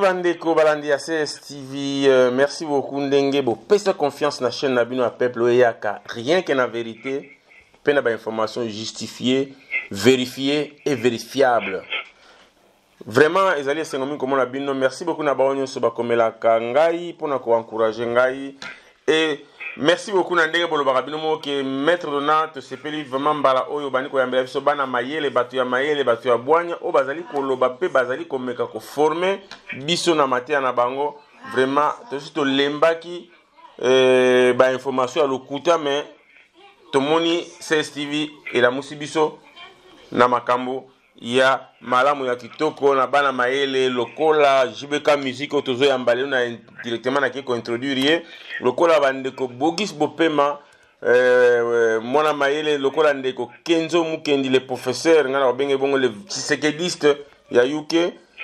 bandeko balandi ya CSTV, merci beaucoup ndenge bo pesa confiance na chaîne Nabino à peuple oyaka rien que la vérité, pena ba information justifiée, vérifiée et vérifiable. Vraiment ezali sengomi comme Nabino, merci beaucoup na baonyo so ba komela ngai pona ko encourager ngai et merci beaucoup Nandege Bolo Barabino mo que maître Donat te sepeli vraiment mbala oyo bani ko yambela biso bana mayele batu ya bwanya o bazali ko loba pe bazali ko meka ko former biso na matia na bango vraiment to lembaki ba information ya lokuta mais to moni CSTV et la musibiso na makambo ya malamu ya kitoko na bana maele lokola JBK musique otozo ya mbale na directement na ko introduire lokola bandeko Bogis Bopema mwana maele lokola ndeko Kenzo Mukendi le professeur ngana benge bongo le tshisekediste ya UK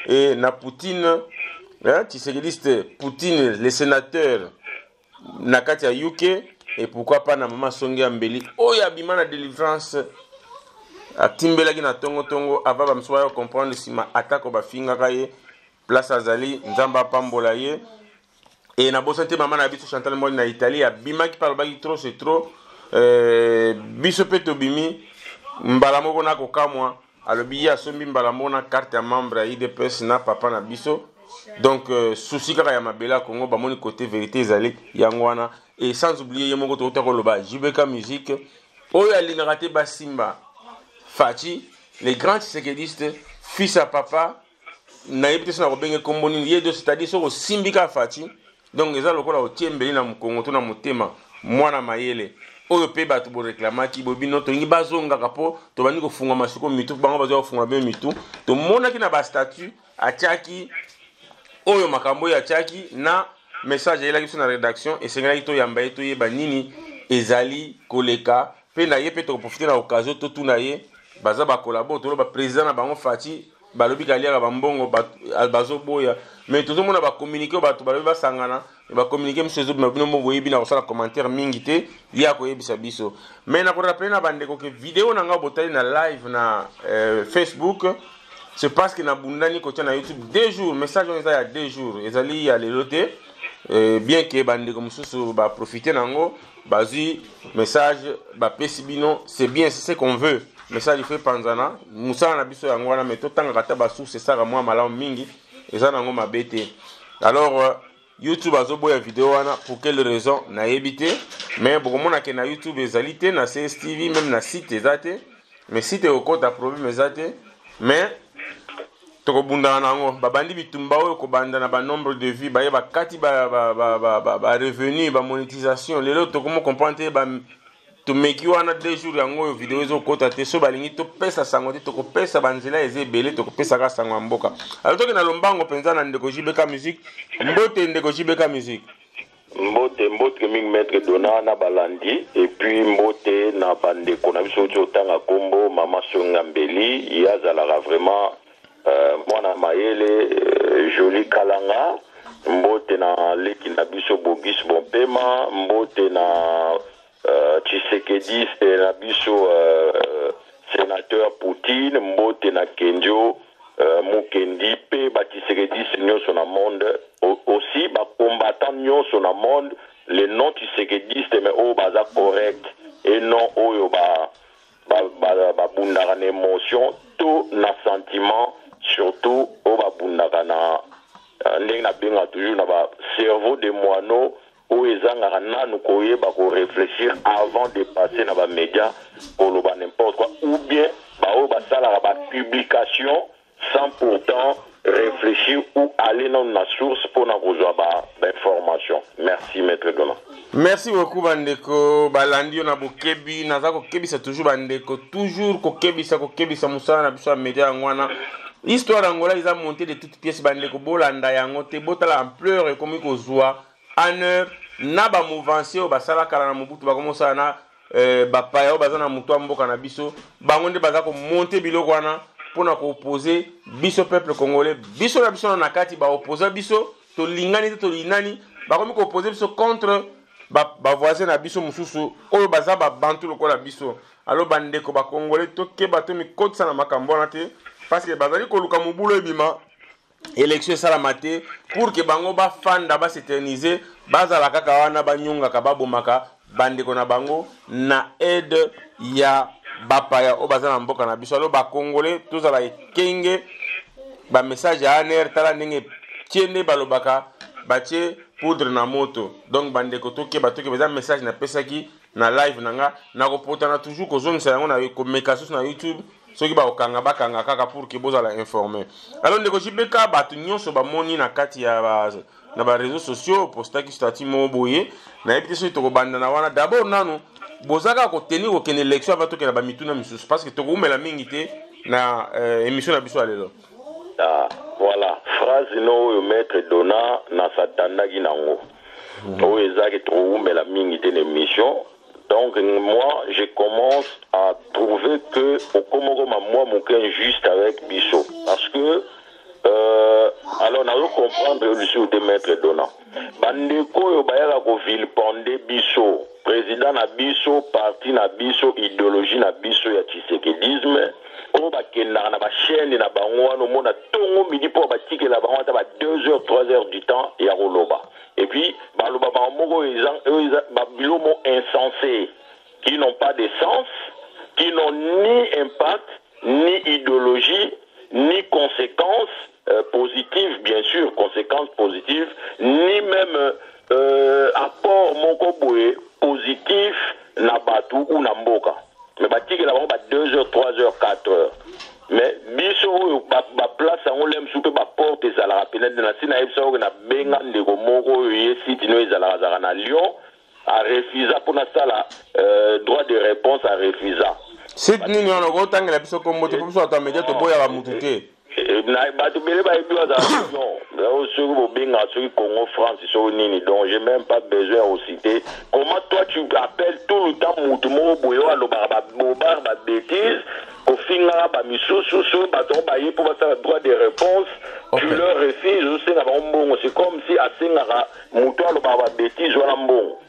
et na Poutine tshisekediste Poutine le sénateur na kati ya UK et pourquoi pas na mama Songe Mbeli oya bimana délivrance atimbelaki na tongo ava bamsoya comprendre sima atako bafinga kaye place azali nzamba pambola ye et na bosante mama na biso Chantal Moli na Italie abimaki palobaki trop c'est trop biso pe tobimi mbala moko na kokamwa alobi ya sombi mbala moko na carte ya membre ya IDPS na papa na biso donc souci kaka ya mabela Congo bamoni côté vérité ezali yango wana et sans oublier ye moko tokota koloba JBK musique oyo alingaka te basimba Fati, les grands tshisekedistes, fils à papa, naïbité sur la benge komboni lié de c'est-à-dire sur simbika Fati. Donc les allocola au tiembeli na mukongo na mutema, moi na mayele. Oyo pe batu bo réclamaki bobino to ngi bazonga kapo to bani ko funga masuko mitu bango bazo funga be mitu to mona ki na ba statut atiaki oyo makambo ya atiaki na message ila ki na rédaction et sengela ki to yamba to yeba nini ezali koleka pe na ye pe to profiter na occasion to tuna ye baza ba collabo to ba président na bango Fati balobi kalia ba mbongo bazo boya mais tout le monde ba communiquer ba to balobi ba sangana ba communiquer monsieur zo bino mo boyebi na osala commentaire mingi te ya ko yebisa biso mais na ko rappeler na bandeko que vidéo na nga botali na live na Facebook c'est parce que na bundani ko na YouTube 2 jours message on ya 2 jours ezali ya lelote bien que bandeko mususu ba profiter nango bazi message ba pesibino c'est bien c'est ce qu'on veut message il fait panzana musala na biso yango wana mais totanga kata ba source ça ka mwa malamu mingi eza nango mabete alors YouTube azoboya vidéo wana pour quelle raison na yebité mais bokomona ke na YouTube ezalité na CSTV même na site ezate mais site okota problème ezate mais tokobunda nango babandi bitumba oyo kobanda na ba nombre de vues ba kati ba revenu ba monétisation lelo tokomo comprendre ba to make wana 2 jours yango vidéo ezo kota te so balingi to pesa sango te to ko pesa banzela ezebele to ko pesa ka sango mboka alors toki na lombango penza na ndeko JBK musique mbote ndeko JBK musique mbote mingi maître Dona na balandi et puis mbote na bandeko na biso tanga kombo mama Songa Mbeli yazala vraiment mwana mayele joli kalanga mbote na leki na biso Bogis Bopema mbote na tshisekediste na biso sénateur Poutine mbote na Kenzo Mukendi pe ba tshisekediste nyonso na monde aussi ba combattant nyonso na monde les non tshisekediste mais o baza correct et non oyo ba bundaka na émotion to na sentiment surtout o ba bundaka na ndenge na benga toujours na ba cerveau de moineau ou ezanga nanu koyeba ko réfléchir avant de passer na ba média pour le n'importe quoi ou bien ba o ba sala ba publication sans pourtant réfléchir ou aller dans la source pour na kozwa ba information. Merci maître Dona. Merci beaucoup bandeko balandi na bokebi naza ko kebisa toujours bandeko toujours ko kebisa musala na biso média ngwana histoire angola ils a monté de toutes pièces bandeko bolanda yango te botala ampleur et comme ko zwa en heure na ba mouvance o basala kala na mubutu ba komosa na ba paya o bazana mutu mboka na biso bango nde bazako monter biloko wana pona ko opposer biso peuple congolais biso na biso na kati ba opposer biso to lingani to linani ba komi ko opposer biso contre ba voisin na biso mususu oyo baza ba bantu lokola biso alo bandeko ba congolais to ke bato mi kotsa na makambo na te parce que bazali ko luka mubulo ebima élection esalama te pour que bango bafanda baséterniser bazala kaka wana banyongaka babomaka bandeko na bango na aide ya bapaya oyo baza na mboka na biso alo bakongole tozala ekenge bamessage ya ANR tala ndenge tiende balobaka batie poudre na moto donc bandeko tokeba eza message napesaki na live nanga nakopotana toujours kozongisa yango na komeka susu na YouTube soki bakokanga bakanga kaka pour ke bozala informé alors ndeko jibeka bato nyonso bamoni na kati ya na ba réseaux sociaux postaki statut mo boye na yebi te soki tokobanda na wana d'abord nanu bozaka kotenir kokende élection avant tokenda bamituna misusu parce que tokoumela mingi te na émission na biso ya lelo. Ah, voilà, phrase no maître dona na satandaki nango. O ezaki tokoumela mingi te émission. Donc moi je commence à trouver que au Komoro moi mon cas injuste avec Bisso parce que alors on a comprendre le sur de maître dona. Bandeko yo bayaka ko vilponder Bisso, président na Bisso, parti na Bisso, idéologie na Bisso ya tshisekedisme. On va kenda na ba chaîne na bango wana mona tongo midi pour batike la bango ta ba 2h 3h du temps ya koloba. Et puis baloba ba moko ba bilomo insensé qui n'ont pas de sens, qui n'ont ni impact, ni idéologie, ni conséquences positives, bien sûr, conséquences positives, ni même apport moko boye positif na batu ou na mboka. Mais batiki la bango ba 2h, 3h, 4h. Mais biso ba place on l'aime soupe ba porte ezala penende na sina epsa na benga ndeko moko yesi tino ezala za na Lyon a refusa pour na sala droit de réponse a refusa. C'est nini on go tangela biso ko moto pour so atamedia to boya ba mututé. Na ba to bele ba ebi za Lyon. Là sur bo benga sur Congo France sur nini donc j'ai même pas besoin de citer. Comment toi tu appelles tout le temps mutu mo boyo alo ba bêtise au final ba misusu so ba to ba pour ça droit de réponse tu leur refuses c'est na bon c'est comme si asengaka mutu alo ba bêtise wala mbongo.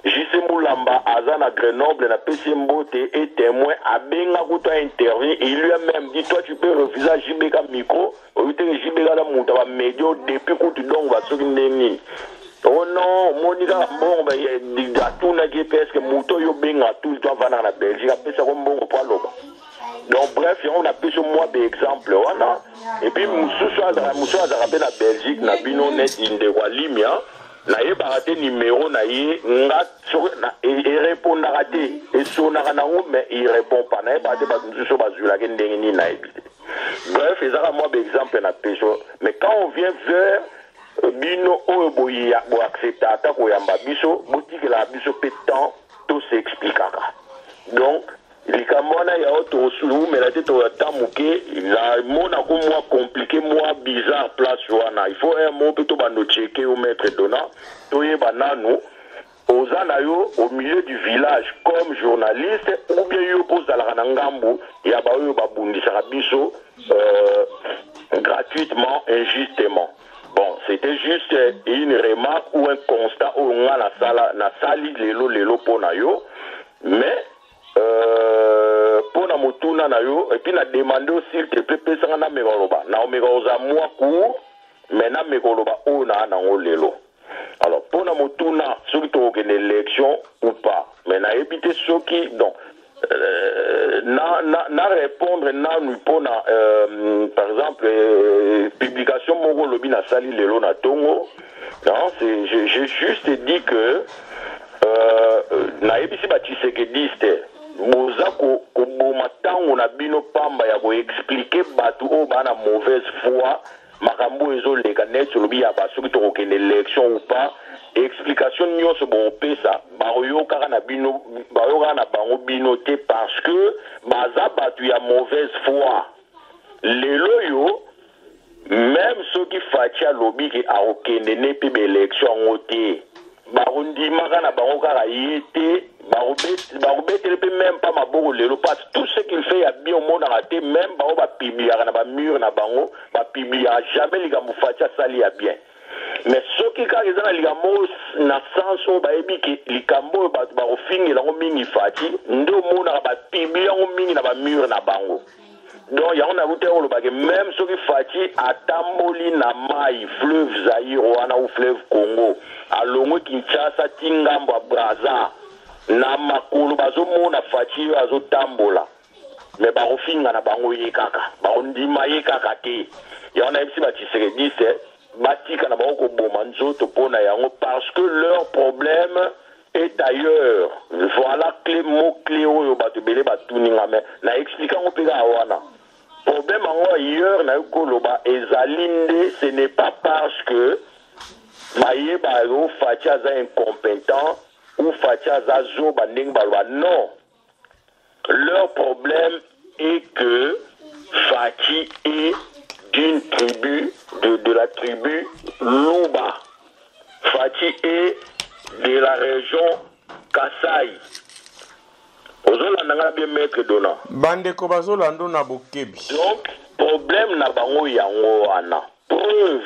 J.C. Moulamba, Azan à Grenoble, na Pessimbote et témoin, a bien intervenu. Il lui a même dit, toi tu peux refuser à Jibeka micro, au lieu de Jibeka la moutaba médio, depuis que tu donnes, va sur une ligne. Oh non, Monica, bon, ben, il y a tout na GPS, que Mouto yo benga, tout le temps va dans la Belgique, après ça, on bon pour l'homme. Donc, bref, on a pris sur moi des exemples, voilà. Et puis, Moussou a rappelé la Belgique, na bino net, inde, walimia. Na ye barate numéro na ye nga et répond na raté et son na mais il répond pas na ye barate ba so bazula ke ndenge ni na ebité. Bref, ezaka moi exemple na peso mais quand on vient vers bino oyo boya bo accepter ata ko yamba biso botiki la biso pétant tout s'expliquera. Donc likamona ya auto sulu mais la tête au tamuke la mona ko moi compliqué moi bizarre place wana il faut un mot plutôt ba no checker au maître dona toye banano ozana yo au milieu du village comme journaliste ou bien yo pose la ngambo ya ba yo ba bundisa biso gratuitement injustement. Bon, c'était juste une remarque ou un constat où on a la sali lelo pona yo mais pour na motuna na yo et puis na demandé aussi que pepe sanga na megoloba na omegoza moi court mais na megoloba o na ngolelo. Alors pour na motuna soki to une élection ou pas mais na éviter soki donc na répondre na nous pour na par exemple publication moko lobi na sali lelo na tongo non c'est j'ai juste dit que na ebisi ba tshisekediste moza ko boma tango na bino pamba ya ko expliquer batu o bana mauvaise foi makambo ezoleka net lobi ya basoki to kokende élection ou pas explication nyonso bo pesa bayoka na bino bayoka na bango bino te parce que baza batu ya mauvaise foi lelo yo même ceux qui fatia lobi ki a okende ne pe élection ngote barundi makana bango kaka yete barobete même pas maboko lelo parce tout ce qu'il fait ya bien au monde raté même bango ba publier na ba mur na bango ba publier jamais likambo fatia sali ya bien mais ceux qui ka ezana likambo na sens o ba ebiki likambo ba ofingela ngo mingi fati ndo mona ba publier ngo mingi na ba mur na bango Donc il y a un abouté au lobage même ceux qui fati atamboli na mai fleuve Zaïre ou fleuve Congo à Longo Kinshasa Tingambo Braza na makolo bazomona fati azo tambola mais barofinga na bango yekaka barondima yekaka te ya on a epsi batisere c'est batika na bango ko boma nzoto pona yango parce que leur problème est ailleurs. Voilà clé mot clé oyo bato belé batuninga mais na expliquer on pega wana problème en ailleurs na koloba ezalinde ce n'est pas parce que mayeba yo fati aza incompétent ou fati aza zo bandeng balwa non. Leur problème est que Fati est d'une tribu, de la tribu Luba. Fati est de la région Kasaï. Ozolanda bien maître donnant. Bandeko bazolando na bokebi. Donc, problème na bango yango wana. Preuve,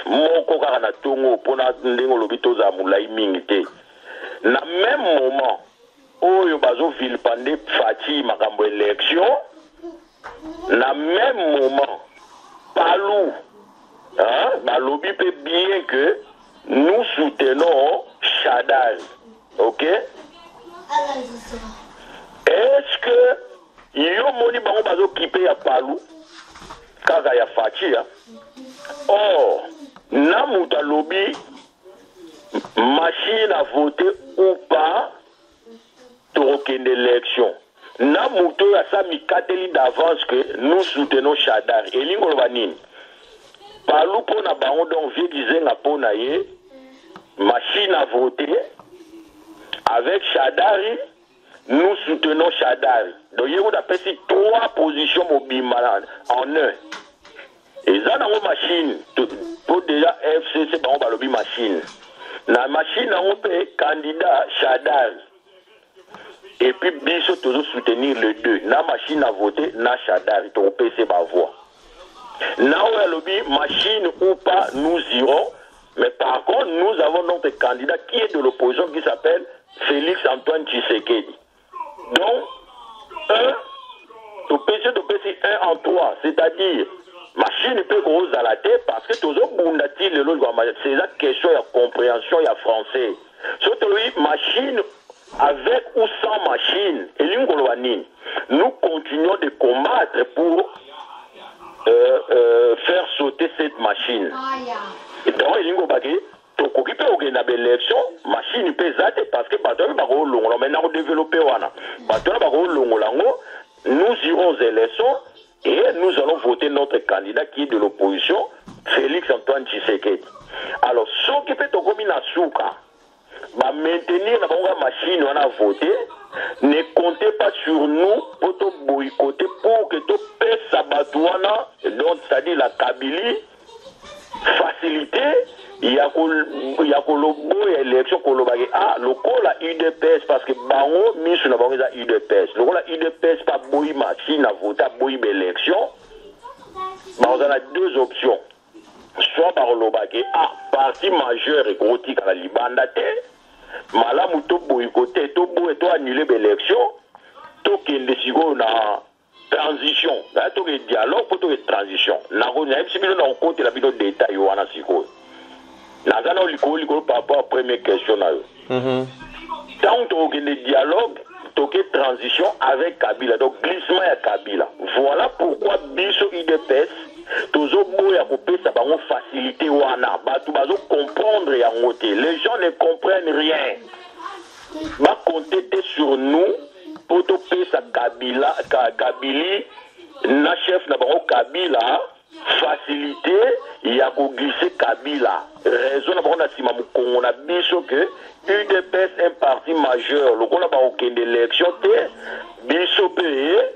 moko kaka na tongo pona ndengo lobito za mulai mingi te. Na même moment, oyo bazo vilpande Fati makambo élection na même moment Palou balobi peut bien que nous soutenons Chadal, ok? Est-ce que yo moni bango bazo kipe ya Palou kaka ya Fati or na muta lobi machine à voter ou pas aucune élection. Na muto ya sa mikateli d'avance que nous soutenons Chadar. Et lingo banine. Palou pona bango donc vie disait na pona ye machine à voter avec Chadari nous soutenons Chadari. Donc il y a aussi 3 positions mobimala en un. Et ça dans machine pour déjà FCC bango balobi machine. Na machine on peut candidat Chadari. Et puis, biso toujours soutenir les deux. Na machine à voter, na Chadari, ton PC va voir. Na lobby, machine ou pas, nous irons. Mais par contre, nous avons notre candidat qui est de l'opposition qui s'appelle Félix Antoine Tshisekedi. Donc, ton PC 1 en 3, c'est-à-dire, machine peut grosse à la tête parce que toujours bundati le lot c'est la question de compréhension et français. Surtout machine avec ou sans machine, nous continuons de combattre pour faire sauter cette machine. Et donc, il peut y avoir une élection, machine peut être parce que maintenant on développe nous irons aux élections et nous allons voter notre candidat qui est de l'opposition, Félix Antoine Tshisekedi. Alors, ce qui peut être comme une souka, maintenir la machine on a voté, ne comptez pas sur nous pour te boycotter pour que tu pèses sa batouana, donc c'est-à-dire la Kabylie, facilité, il y a l'élection le la UDPS parce que bango mis sur la UDPS. Le la UDPS pas boy machine à voter, boy élection. On a 2 options. Soit par le parti majeur et gros tic à la Libandate, malamu to boycotter, to annuler l'élection, to qu'il décide na transition. Là, to que dialogue pour to transition. Na on a si bien on compte la vidéo détail wana siko. Na zana liko par rapport à première question na yo. Tant to que dialogue, to que transition avec Kabila, donc glissement à Kabila. Voilà pourquoi biso IDPS toujours boya couper ça bango facilité wana batu bazo comprendre ya ngote les gens ne comprennent rien ba compter sur nous pour topé ça Kabila Kabili na chef na bango Kabila facilité ya ko glisser Kabila raison na bango na sima mu Congo na biso que UDPS un parti majeur le kona ba okende élection te biso pe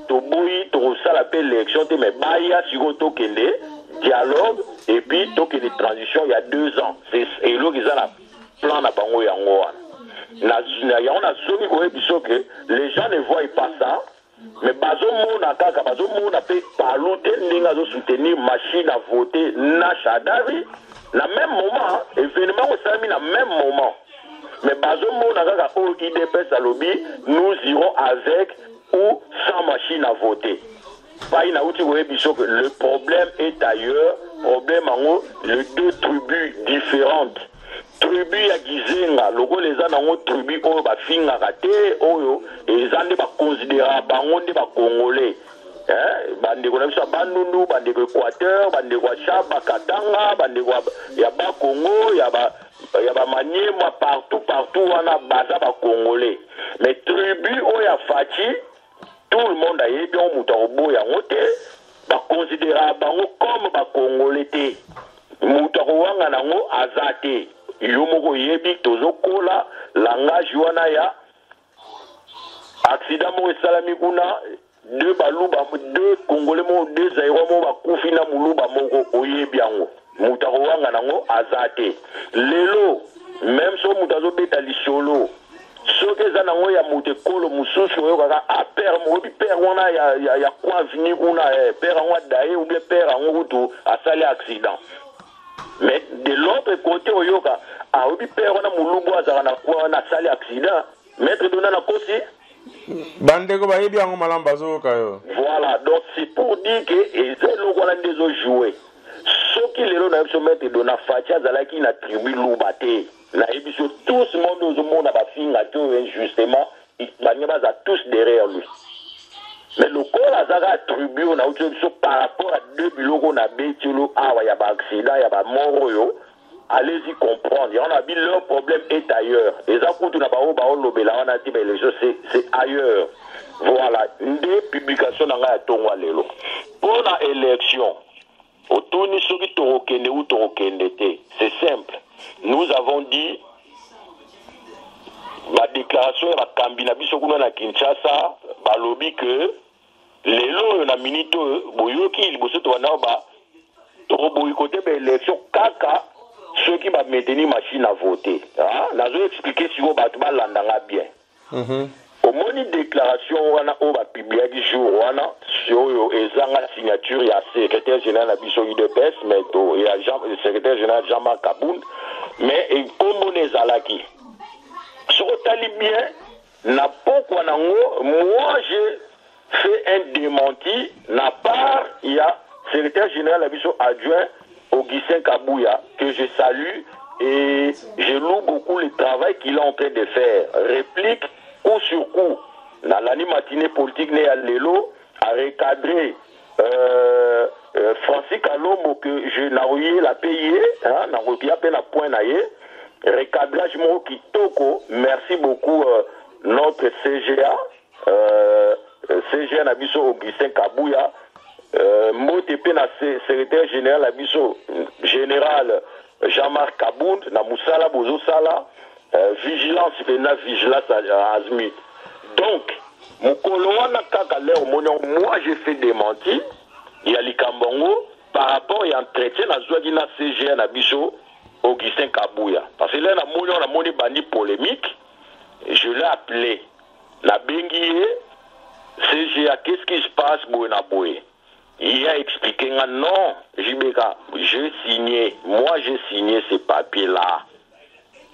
Toboui, ça l'appelle l'élection, mais Baya, Sigoto Kende, dialogue, et puis token de transition il y a 2 ans. Et là, ils ont la plan à Bango Yangoan. On a soumis que les gens ne voient pas ça, mais Bazo Mona Kaka, Bazo Mona peut parler, n'ingazo soutenir machine à voter, na Chadari, na même moment, événement au Sami, na même moment. Mais Bazo Mona Kaka, au IDPS à lobby, nous irons avec ou sans machine à voter. Le problème est ailleurs. Problème en les deux tribus différentes. Tribu à Gizenga, logo les anango tribu o ba finga raté oyo et zande ba considérer bangonde ba congolais. Bande ko na bandundu bande ko Équateur bande ko Chaba Katanga bande ko ya ba Congo ya ba Maniema partout wana baza ba congolais. Mais tribu o ya Fachi tout le monde a yébi on mutobo ya ngote ba considérer bango comme ba congolais té. Mutobo wanga nango azate. Yomoko yebi tozokola langage wana ya accident mo salami kuna deux baluba deux congolais mo deux zaïrois mo bakufi na muluba moko oyebi yango mutako wanga nango azate lelo même so mutazo beta lisolo soke za nango ya mutekolo mususu oyo kaka a père mo bi père wana ya kwa vini kuna père ngwa daye ou bien père ngo kutu asali accident. Mais de l'autre côté, Oyoka, a oublié père on a moulubo azana quoi on a sali accident. Maître Dona na kosi. Bandeko ba yebi ango malambazo kayo. Voilà, donc c'est pour dire que et c'est le quoi des autres jouer. Ce qui les l'on a eu Maître Dona Fatia zalaki na tribu loubate. Na émission tout ce monde au monde a ba finga tout justement, il va tous derrière lui. Mais le corps a tribu on a eu par rapport à deux bilots qu'on a bétilo ah il y a pas accident il y a pas mort allez-y comprendre on a dit leur problème est ailleurs et ça quand on a pas au lobela on a dit mais les choses c'est ailleurs voilà des publications dans la tongwa lelo pour la élection autour ni ceux qui torokende ou torokende c'est simple nous avons dit la déclaration ya bakambina biso kuna na Kinshasa balobi que lelo na minito boyoki liboso to wana ba to boyi côté ba élection kaka ceux qui va maintenir machine à voter nazo expliquer si on ba ba landanga bien au moni déclaration wana o ba publier du jour wana sur ezanga signature ya secrétaire général na biso UDPS mais to ya le secrétaire général Jean-Marc Kabound mais et comme nezalaki sur tali bien na pokwa nango moi j'ai fait un démenti n'a part il y a secrétaire général Abisso adjoint Augustin Kabouya que je salue et je loue beaucoup le travail qu'il est en train de faire réplique coup sur coup dans l'année matinée politique né à Lelo a recadré Francis Kalombo que je n'ai la payer n'a pas peine à point naïe recadrage mo kitoko merci beaucoup notre CGA CGA Nabiso Augustin Kabouya Motepe na secrétaire général Nabiso général Jean-Marc Kabound na Moussala Bozo Sala vigilance pena vigilance Azmit donc mokolo wana kaka leo moi j'ai fait démenti il y a likambongo par rapport à entretien na zwaki na CGA Nabiso Augustin Kabouya. Parce que là, on a monné bandi polémique. Je l'ai appelé. La Benguié, CGA, qu'est-ce qui se passe, Bouenaboué? Il a expliqué, non, Jibeka, j'ai signé. Moi, j'ai signé ces papiers-là.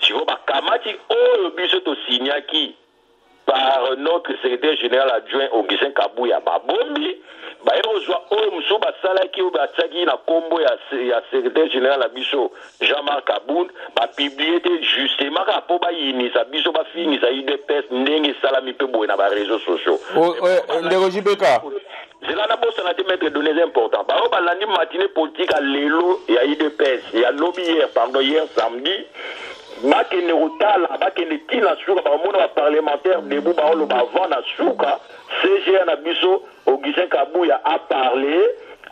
Si vous avez Kamati, le but de signer qui par notre secrétaire général adjoint Augustin Kabouya, Bombi. Secrétaire général Abisso Jean-Marc Kabound va publier justement pour initier Abisso va finir ça UDPS n'engue salami peu bon dans les réseaux sociaux. C'est là d'abord ça a été mettre des données importantes. Par exemple lundi matinée politique à Lelo et à UDPS il y a lobby hier samedi. Bakene Rotala, Bakene Tina Souka, par mon parlementaire debout par le bavant na Souka, CGA Nabiso, Augustin Kabouya a parlé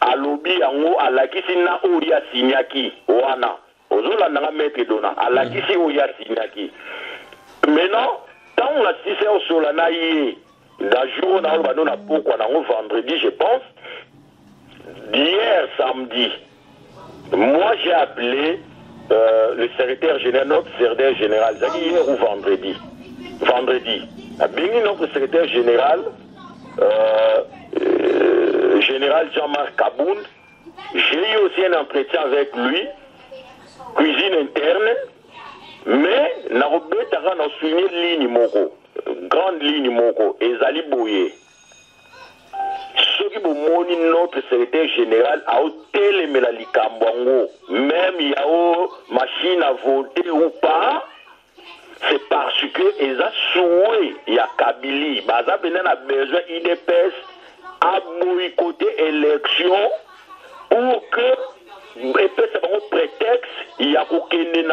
à lobby yango à la kisina Oria Signaki, Wana, Ozola n'a maître donna, à la kisi Oria Signaki. Maintenant, tant on a 6 heures sur la naïe, d'un jour on a le pourquoi on a vendredi, je pense, d'hier samedi, moi j'ai appelé le secrétaire général, notre secrétaire général, hier ou vendredi. Notre secrétaire général, général Jean-Marc Kabound, j'ai eu aussi un entretien avec lui, cuisine interne, mais n'a pas souligné ligne moko, grande ligne moko, Ezali Boye. moni notre secrétaire général a hôtel Melalikambango, même il y a machine à voter ou pas, c'est parce que ils ont souhaité, il y a Kabili, Baza Benen a besoin IDPS à boycotter l'élection pour que, et puis c'est un prétexte, il y a aucune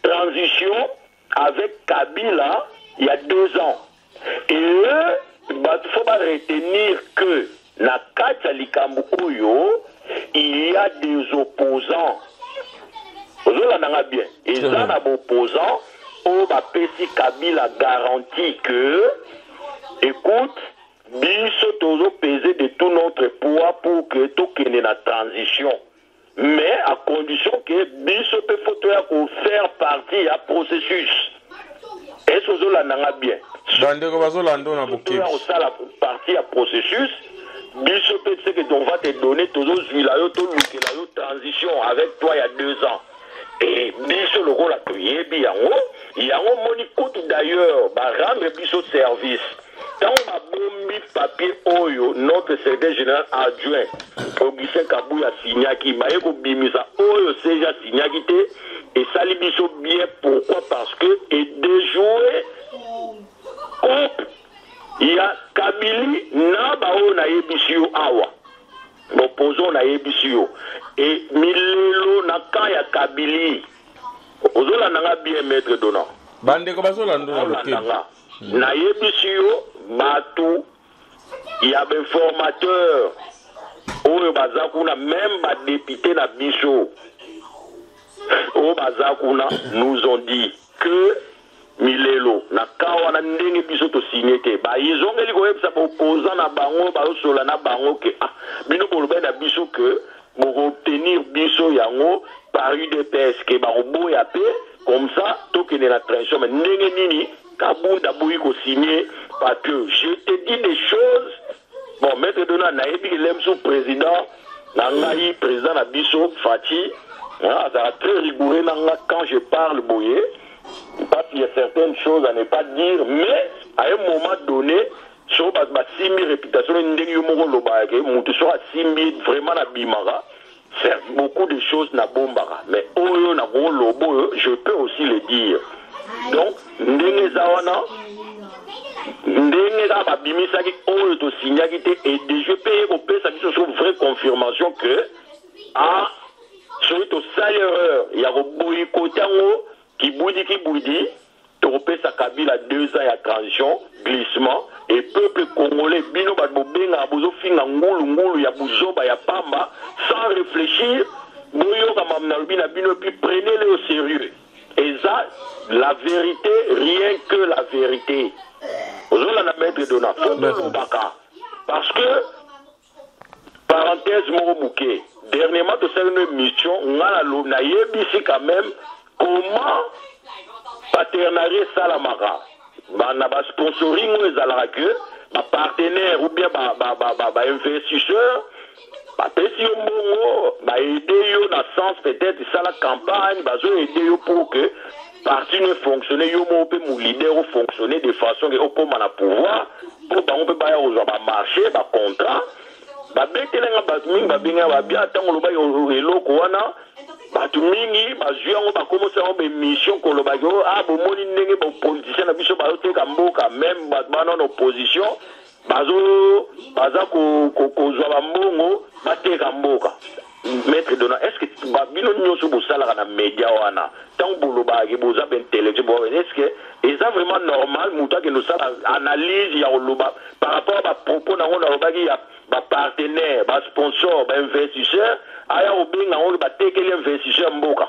transition avec Kabila il y a 2 ans. Et eux, il faut pas retenir que na Katia Likambo Oyo, il y a des opposants. Vous avez bien. Et ça, les opposants, au Bapesi Kabila garantit que, écoute, biso tozo peser de tout notre poids pour que tout ait la transition. Mais à condition que biso peut faire partie à processus. Est-ce que vous avez bien? Partie à processus. Biso peut dire que on va te donner tous les transition avec toi il y a 2 ans. Et biso le rôle a créé bien. Il y a un monicoute d'ailleurs, rendre biso service. Quand on a bombi papier Oyo, notre secrétaire général adjoint, Augustin Kabouya Signaki, Bayeko Bimisa Oyo Seja Signaki, et ça les biso bien. Pourquoi? Parce que, et déjouer, il y a Kabili, Nabao na Ebisio Awa. L'opposant na Ebisio. Et Milelo Nakaya Kabili. Ozola nanga bien maître donnant. Bande Kobazo Lando na Ebisio, Batou, il y a des formateurs. Oyo Bazakuna, même ma député na Biso. Oyo Bazakuna nous ont dit que Milelo na kawana ndenge biso to signé te ba izongeli ko yebisa opposant na bango ba sola na bango ke bino boloba na biso que pour obtenir biso yango par UDPS ke ba roboya pe comme ça to que la transition mais ndenge nini kabunda boyi ko signé parce que je te dis des choses bon maître Dona na yebi lemso président na ngai président na biso Fati ça très rigoureux na quand je parle boye. Parce qu'il y a certaines choses à ne pas dire, mais à un moment donné, sur la réputation, vraiment la bimara, certes, beaucoup de choses na bombara, mais oyo na lobo, je peux aussi le dire. Donc, ndenge zawana, ndenge za babimisa ki oyo to signaki te, et je peux opé ça sur vraie confirmation que, sur to sale erreur, il y a boycotté qui boudi, Topé sa Kabila 2 ans à transition, glissement, et peuple congolais, bino badbobenga, bozo finga ngulu, ya buzoba, ya pamba, sans réfléchir, boyo kamamnalbina bino, puis prenez-le au sérieux. Et ça, la vérité, rien que la vérité. Ozola na maître Dona, parce que, parenthèse Moromouké, dernièrement, tu sais une mission, on a la yebisi quand même, comment partenariat Salamara na ba sponsoring ou que ba partenaire ou bien ba investisseur ba pesi yo mbongo ba aider yo na sens peut-être ça la campagne ba zo aider yo pour que parti ne fonctionne yo mo pe mon leader ou fonctionner de façon que au comme na pouvoir pour ba on peut ba yo ba marché ba contrat ba betelenga ba mingi ba binga ba bien tango lo ba yo eloko wana batu mingi bazuyango bakomosa ngo bemission kolobaki bomoni ndenge bapoliticien na biso bazoteka mboka même bato bana na opposition baza kozwa bambongo bateka mboka. Maître Dona, est-ce que bino nyonso bosalaka na média wana ntango bolobaki boza intellectuel est-ce que eza vraiment normal moto akende osala analyse ya koloba par rapport a bapropos nango nalobaki ya bapartenaire basponsor bainvestisseur aya obenga ngo batekeli investisseur mboka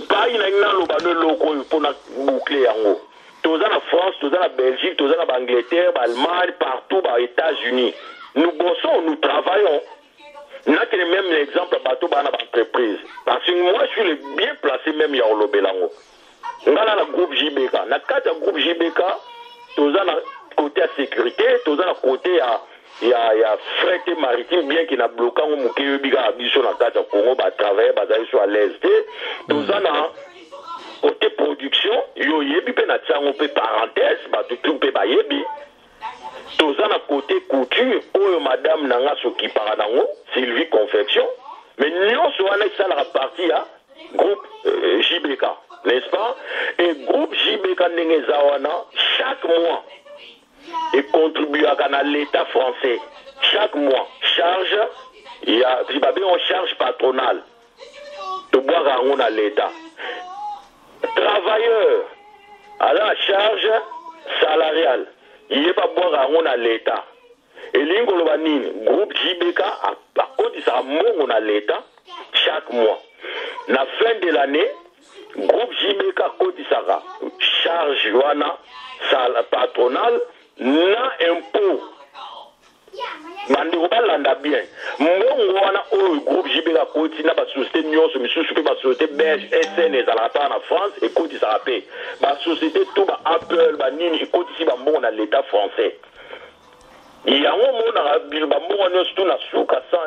pai na ngina loba no loko mpona boucler yango toza na France toza na Belgique toza na Angleterre Allemagne partout ba États-Unis nous bossons nous travaillons. N'a que le même exemple à bateau dans l'entreprise. Parce que moi je suis le bien placé même ya olobelango. Ngala na groupe JBK, na kata groupe JBK, toza na côté à sécurité, toza na côté il y a fret maritime bien qui n'a bloqué au mukeyo biga biso na kata Congo ba travailler ba sur à l'est. Toza na côté production, yo yebi pe na tsango pe parenthèse, ba tout pe ba yebi. tozana côté couture oyo madame nanga s'occupera nango Sylvie Confection mais nyonso wana esalaka partie ya groupe JBK, n'est-ce pas? Et groupe JBK ndenge eza wana chaque mois et contribue à l'État français chaque mois charge il y a en charge patronale de boire à l'État. Travailleurs à la charge salariale il n'y a pas boire à l'État. Et l'ingolobanine groupe JBK à cause de ça mon à l'État chaque mois. La fin de l'année groupe JBK cause de ça charge wana patronale na impôt. Mandiko balanda bien. Mbongo wana o groupe JBK koti na ba société nyonso misusu pe ba société belge SN ezalata na France et koti ça paie. Ba société tout ba Apple ba nini koti si ba mbongo na l'état français. Yango mona ba mbongo nyonso tout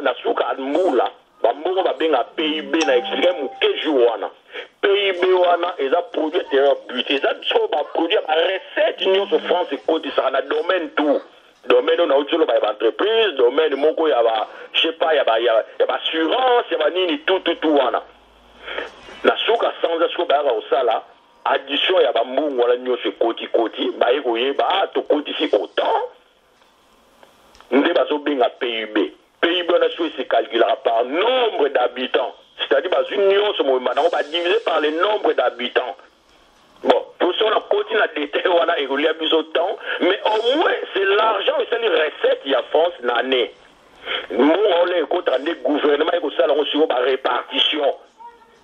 na suka admula. Ba mbongo ba benga PIB na expliquer mu keju wana. PIB wana eza produit intérieur brut. Eza so ba produit ba recette nyonso France et koti ça na domaine tout. Domaine on a autour de l'entreprise, domaine moko ya ba je sais pas ya ba assurance ya ba nini tout wana. Na suka sans asko ba ra osala addition ya ba mbungu wala nyonso koti ba eko yeba to koti si autant. Nde bazo benga PIB. PIB on a choisi se calculera par nombre d'habitants. C'est-à-dire ba union so mo manango ba divisé par le nombre d'habitants. Bon, pour ça, on a continué à détailler, on a évolué à plus autant, mais au moins, c'est l'argent et c'est les recettes qui a France l'année. Nous, on est contre le gouvernement et ça, on sur la répartition.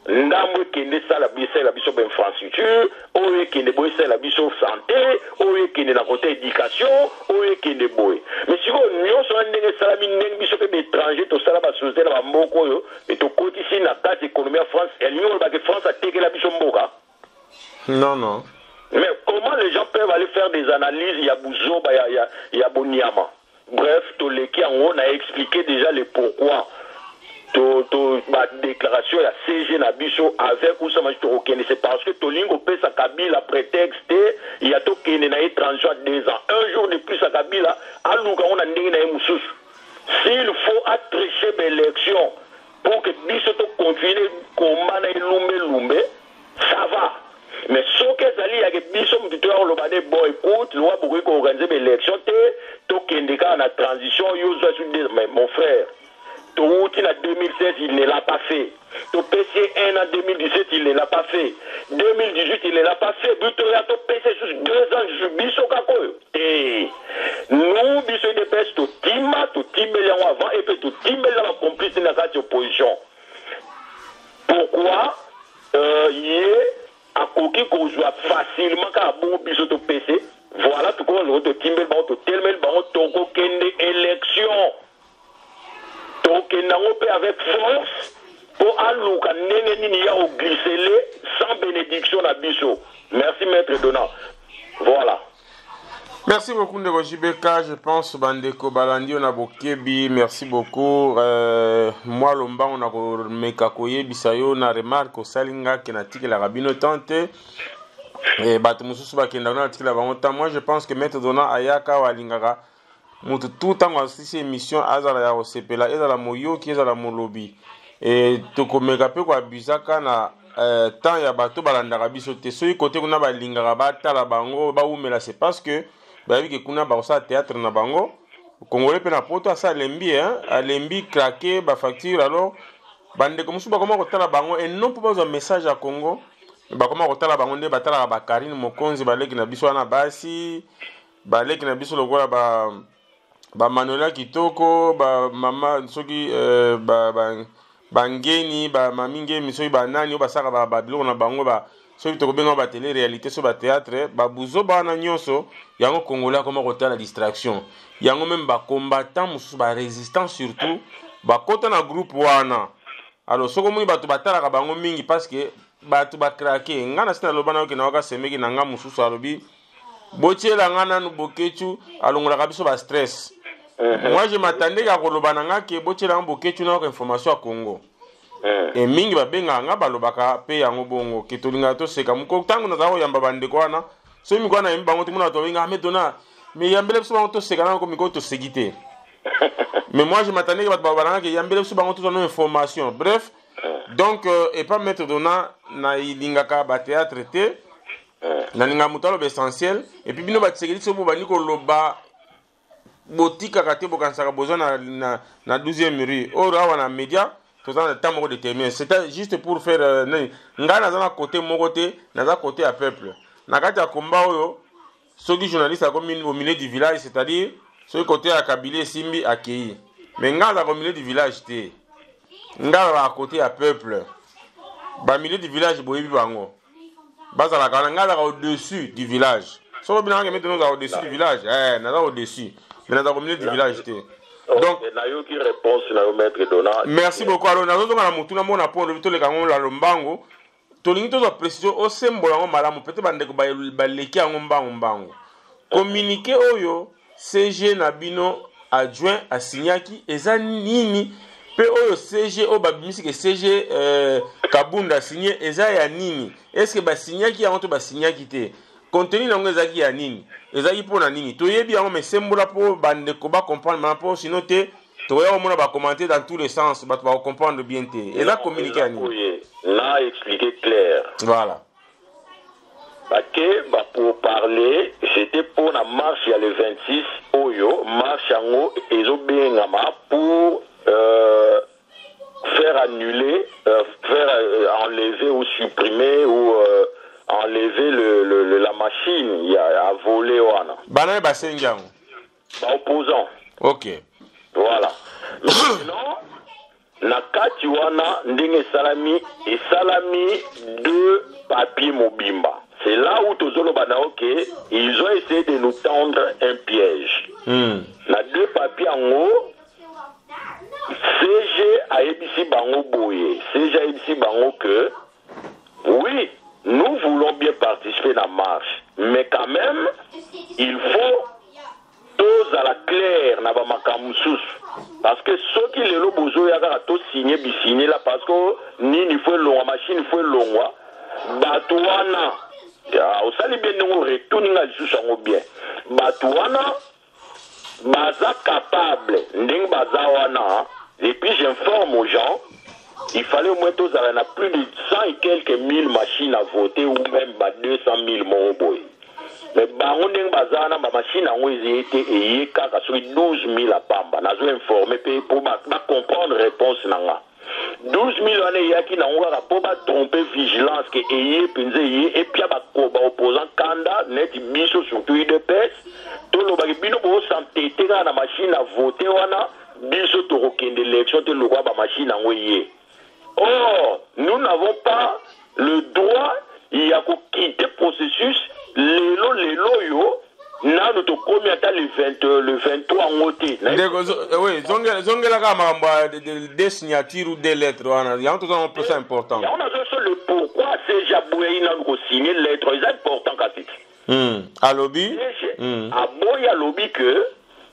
Ndamwe kende sala bisa la biso infrastructure, oye kende boy sala biso santé, oye kende na côté éducation, oye kende boy. Mais si on nyo so ndenge sala bi ndenge biso pe étranger to sala ba société na mboko yo et to koti si na carte économie France, et nyo ba que France a teke la biso mboka. Non. Mais comment les gens peuvent aller faire des analyses? Il y a Bouzo, il y a Boniama. Bref, Toleki, on a expliqué déjà le pourquoi. Ma déclaration, il y a CG Nabiso avec ou ça m'a dit c'est parce que Tolingo paie sa Kabila prétexte, il y a tout qui est na étranger à 2 ans. Un jour de plus à Kabila, à Louga, on a ndé na Moussous. S'il faut attricher l'élection pour que Biso to confine comment na lumbe, ça va. Mais ce que Zali a biso mutitoa olobane bon écoute loi pour organiser l'élection to kendeka na transition yozo sur mais mon frère to outil en 2016 il ne l'a pas fait to PC1 en 2017 il ne l'a pas fait 2018 il ne l'a pas fait butoya to PC sur 2 ans biso kakoyo et nous biso de peste to timela avant et puis to timela la complice na carte opposition pourquoi à Koki qu'on joue facilement car bon biso to PC voilà tout comme le timbel ba to telmel ba to ko kende élection to kenango pe avec force pour aluka nene nini ya o glisser sans bénédiction na biso. Merci maître Donald. Voilà. Merci beaucoup Ndeko JBK, je pense Bandeko Balandi on a bokebi, merci beaucoup. Moi lomba on a meka koye bisayo na remarque osalinga kenatiki la rabino tante et bato mususu bakenda na article ba monta. Moi je pense que maître Donald ayaka walingaka mutu tout temps asisi émission azala ya osepela ezala moyoki ezala molobi et tokomeka pe ko abusaka na temps ya bato balandaka biso te soki côté kuna balingaka batala bango baumela c'est parce que babi ke kuna ba sa théâtre na bango congolais pe na poto asa lembi alembi craquer ba facture alors bande comme suba comment kotala bango et non pas un message à Congo ba comment kotala bango nde batala ba Karine Mokonzi baleki na biso na basi baleki na biso lokola ba Manuela Kitoko ba mama soki bangeni ba maminge misoyi ba nani o basaka ba bilo na bango ba soki tokobenga ba télé réalité so ba théâtre ba buzo ba na nyonso yango congolais comment kota la distraction yango même ba combattant mususu ba résistant surtout ba kota na groupe wana alors soko muni bato batala ka bango mingi parce que bato ba craquer ngana sina lobana oke na waka semeki na nga mususu alobi botiela ngana nu bokechu alongola ka biso ba stress. Moi je m'attendais à kolobana nga ke botiela bokechu na ka information à Congo. Et mingi babenga nga balobaka pe yango bongo kitolinga to seka muko tangu na zaho yamba bande kwana so mi kwana imba ngoti muna to benga metona mais yambele biso bango tosekana comme ko tosekite. Mais moi je m'attendais que bato que yambele biso bango toza no information. Bref, donc et pas mettre dona na ilingaka ba théâtre te. Na ninga mutalo essentiel et puis bino ba tsekeli so bani ko loba botika kate bokansaka besoin na 12e rue. Ora wana média toza na temps moko déterminé. C'était juste pour faire nga na za côté moko te, na za côté à peuple. Na kati ya komba oyo soki journaliste a comme au milieu du village, c'est-à-dire ce côté à Kabylie Simbi accueilli. Mais nga za au milieu du village te. Nga à côté à peuple. Ba milieu du village boyebi bango. Baza la kana nga au-dessus du village. So bien nga mettre nous au-dessus du village. Na au-dessus. Mais na au milieu du village te. Donc nayo qui réponse na maître Donald. Merci beaucoup. Alors nazo nga na mutuna mona pour le to le kango la lombango. Tolingi to précision o sembola ngo malamu peut-être bandeko ba leki ngo mbango. Communiquer oyo CG Nabino adjoint a signaki eza nini pe oyo CG o babimisi ke CG Kabunda signé eza ya nini? Est-ce que ba signaki ya to ba signaki te? Contenu nango ezaki ya nini? Ezaki pona nini? Toyebi yango mais sembola po bandeko ba comprendre ma po sinon te toya o mona ba commenter dans tous les sens, ba comprendre bien te. Et là communiquer à nini? Là expliquer clair. Voilà. Ok, pour parler, c'était pour la marche il y a le 26 Oyo, marche en haut et pour faire annuler, enlever ou supprimer ou enlever la machine il y a volé wana. Bana basengiango. Opposant. OK. Voilà. Maintenant nakati wana ndenge salami et salami de papier mobimba. C'est là où Tozolo ok, ils ont essayé de nous tendre un piège. Na deux papiers en haut, CG a ébissi bango boye. CG a ébissi bango que oui, nous voulons bien participer à la marche, mais quand même, il faut tous à la claire na ba makamoussous. Parce que ceux qui les lobozo yaka to signer bi signer là parce que ni il faut long machine il faut long batouana ya osali bien ngo retourner nga lisusu ngo bien batouana baza capable ndeng baza wana et puis j'informe aux gens il fallait au moins tous à plus de 100 et quelques mille machines à voter ou même 200 000 moboy. Mais bango ndenge bazana ba machine ngo ezete et kaka sur 12 000 à pamba nazo informer pour comprendre réponse nanga 12 000 années yaki na ngwa pour ba tromper vigilance que eye pinze eye et puis ba opposant kanda net biso surtout UDPS to lo ba bino bo s'entêter na machine à voter wana biso to rokende élection te lo ba machine ngo eye. Or nous n'avons pas le droit il y a qu'au quitter processus lelo yo na nous to komi ata le 23 en ôté. Oui, zongela ka mamba des signatures ou des lettres wana il y a un truc important. On a sur le pourquoi c'est Jaboué na ko signer lettre c'est important katiti. A lobby a boya lobby que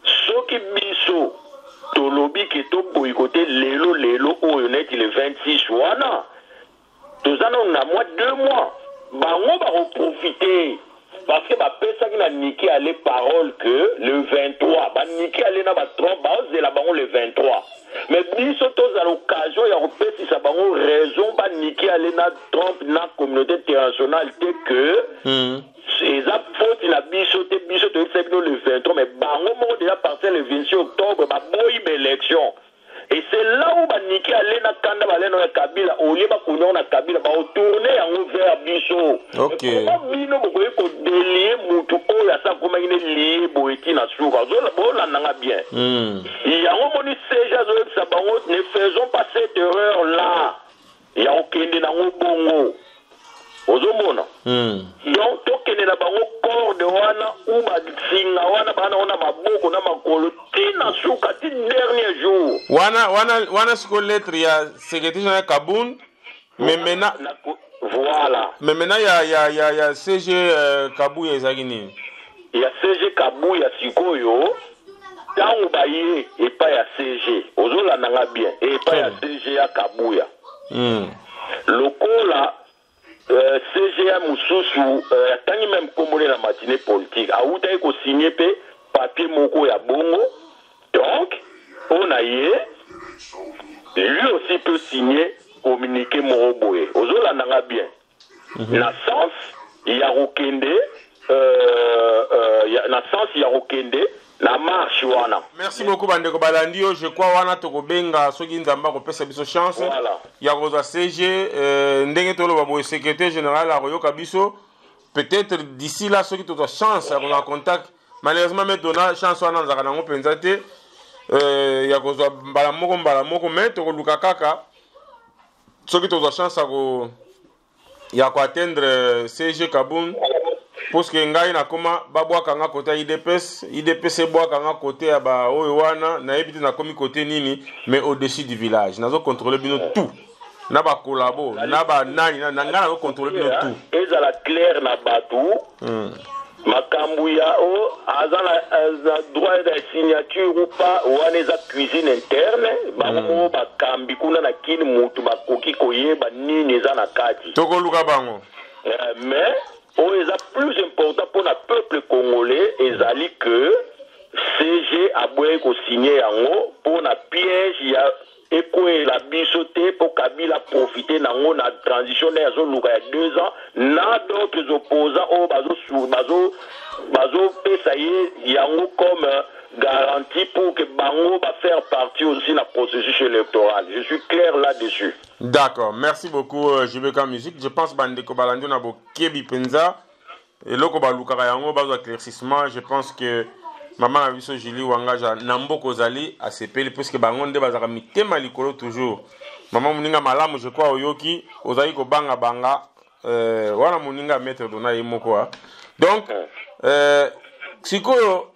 ceux qui biso to lobby que to boycotter lelo oyo net le 26 wana. Tous on a moins 2 mois. Bango va profiter parce que ba pesa qui na niqué aller parole que le 23 ba niqué aller na ba trompe ba de la bango le 23 mais biso tous à l'occasion ya repesi sa bango raison ba niqué aller na trompe na communauté internationale que ces faute la biso te le 23 mais bango mo déjà passé le 26 octobre ba boy élection. Et c'est là où Baniki allait na kanda baleno ya Kabila au lieu ba kunyo na Kabila ba tourner en vers biso. OK. Comment bino bokoye ko délier mutu o ya sa kuma ine lié boeti na suka. Zo la bola nanga bien. Il y a un moni seja zo sa bango ne faisons pas cette erreur là. Il y a okende na ngobongo. Ozomona. Donc tokende na bango corde wana ou ba singa wana bana ona maboko na makolo tina suka ti dernier jour. Wana siko lettre ya secrétaire Kabund mais maintenant voilà. Mais maintenant il y a CG Kabu ya zagini. Il y a CG Kabu ya sikoyo tango baye et pas ya CG. Ozola nanga bien et pas ya CG ya Kabuya. Lokola CGA Moussousou, tangi même comme la matinée politique, a outa ko signé pe papier moko ya bongo. Donc, on a lui aussi peut signer communiqué moroboé. Ozola nanga bien. Na sens Yarokende, na sens Yarokende, la marche wana. Merci beaucoup Bandeko Balandio. Je crois wana tokobenga soki nzamba ko pesa biso chance. Voilà. Ya koza CG ndenge tolo babo secrétaire général a royo kabiso. Peut-être d'ici là soki to chance à en contact. Malheureusement mais dona chance wana nzaka nango penzate. Ya koza mbala moko mais to luka kaka. Soki to chance à ko ya ko atteindre CG Kaboun. Parce que ngai na koma babwaka nga côté IDPS bwaka nga côté ya ba oyo wana na ebiti na komi côté nini mais au-dessus du village nazo contrôler bino tout na ba collabo na ba nani na nga na contrôler bino tout ezala clair na batu makambu ya o azala droit de signature ou pas wana eza cuisine interne bango bakambi kuna na kini mutu bakoki koyeba nini eza na kati tokoluka bango mais est plus important pour le peuple congolais ezali que CG a besoin de signer pour la piège ya et la bisoté pour Kabila profiter na transition il y a 2 ans na d'autres opposants au bazo pesaye yango comme garantie pour que Bango va faire partie aussi de la processus électoral. Je suis clair là-dessus. D'accord, merci beaucoup JBK Musique. Je pense Bandeko Balandio na bo kebi penza et loko balukaka yango bazo éclaircissement. Je pense que maman Abiso Julie Wangaja Nambo Kozali a sepeli parce que bango nde bazaka mitema likolo toujours. Maman muninga malamu je crois oyoki ozali ko banga wana muninga maître dona yemoko. Donc sikoyo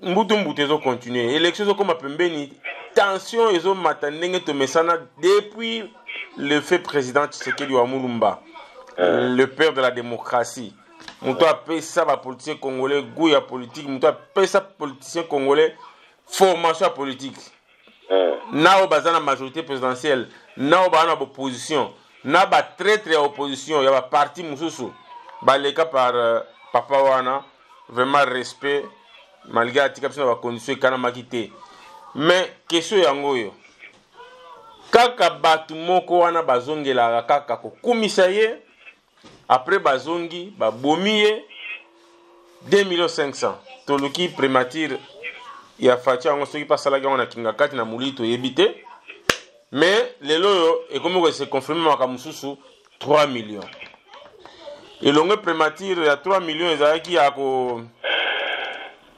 mbutu ezo continuer élection zo koma pembeni tension ezo matandenge to mesana depuis le fait président Tshisekedi wa Mulumba le père de la démocratie muto appelle ça ba politicien congolais goût ya politique muto appelle ça politicien congolais formation politique nao bazana majorité présidentielle nao bana opposition na ba traître ya opposition ya ba parti mususu ba leka par papa wana vraiment respect malgré atika biso na ba condition kana makite mais question yango yo kaka batu moko wana bazongela kaka ko kumisa ye après bazongi babomi ye 2,500,000 toluki prémature ya fatia yango soki pasalaki yango na kinga kati na mulito yebite mais lelo yo ekomi ko se confirmer makamususu 3 millions elongwe prémature ya 3 millions ezalaki ya ko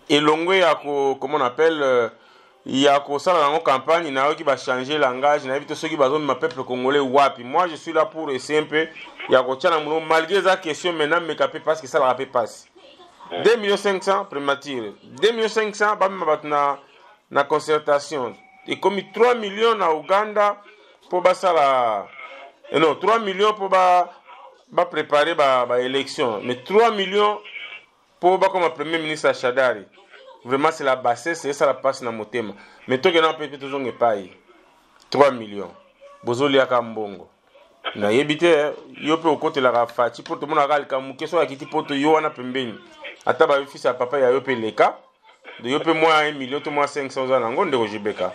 elongwe ya ko comment on appelle ya ko sala nango campagne na yoki ba changer langage na éviter ceux qui bazon ma peuple congolais wapi. Moi je suis là pour essayer un peu ya ko tchana muno malgré ça question maintenant me capé parce que ça la rapé passe 2,500,000 prémature 2,500,000 ba mbatna na concertation et comme 3 millions na Uganda pour ba sala non 3 millions pour ba préparer ba élection mais 3 millions pour ba comme premier ministre Shadari. Vraiment c'est la bassesse et ça la passe dans mon thème mais toi que non peut toujours ne pas 3 millions bozoli aka mbongo na yebite yo pe okote la rafati pour tout le monde agal kamuke so akiti poto yo wana pembeni ata ba fils à papa ya yo pe leka de yo pe moi 1 million to moi 500 za nango ndeko jibeka.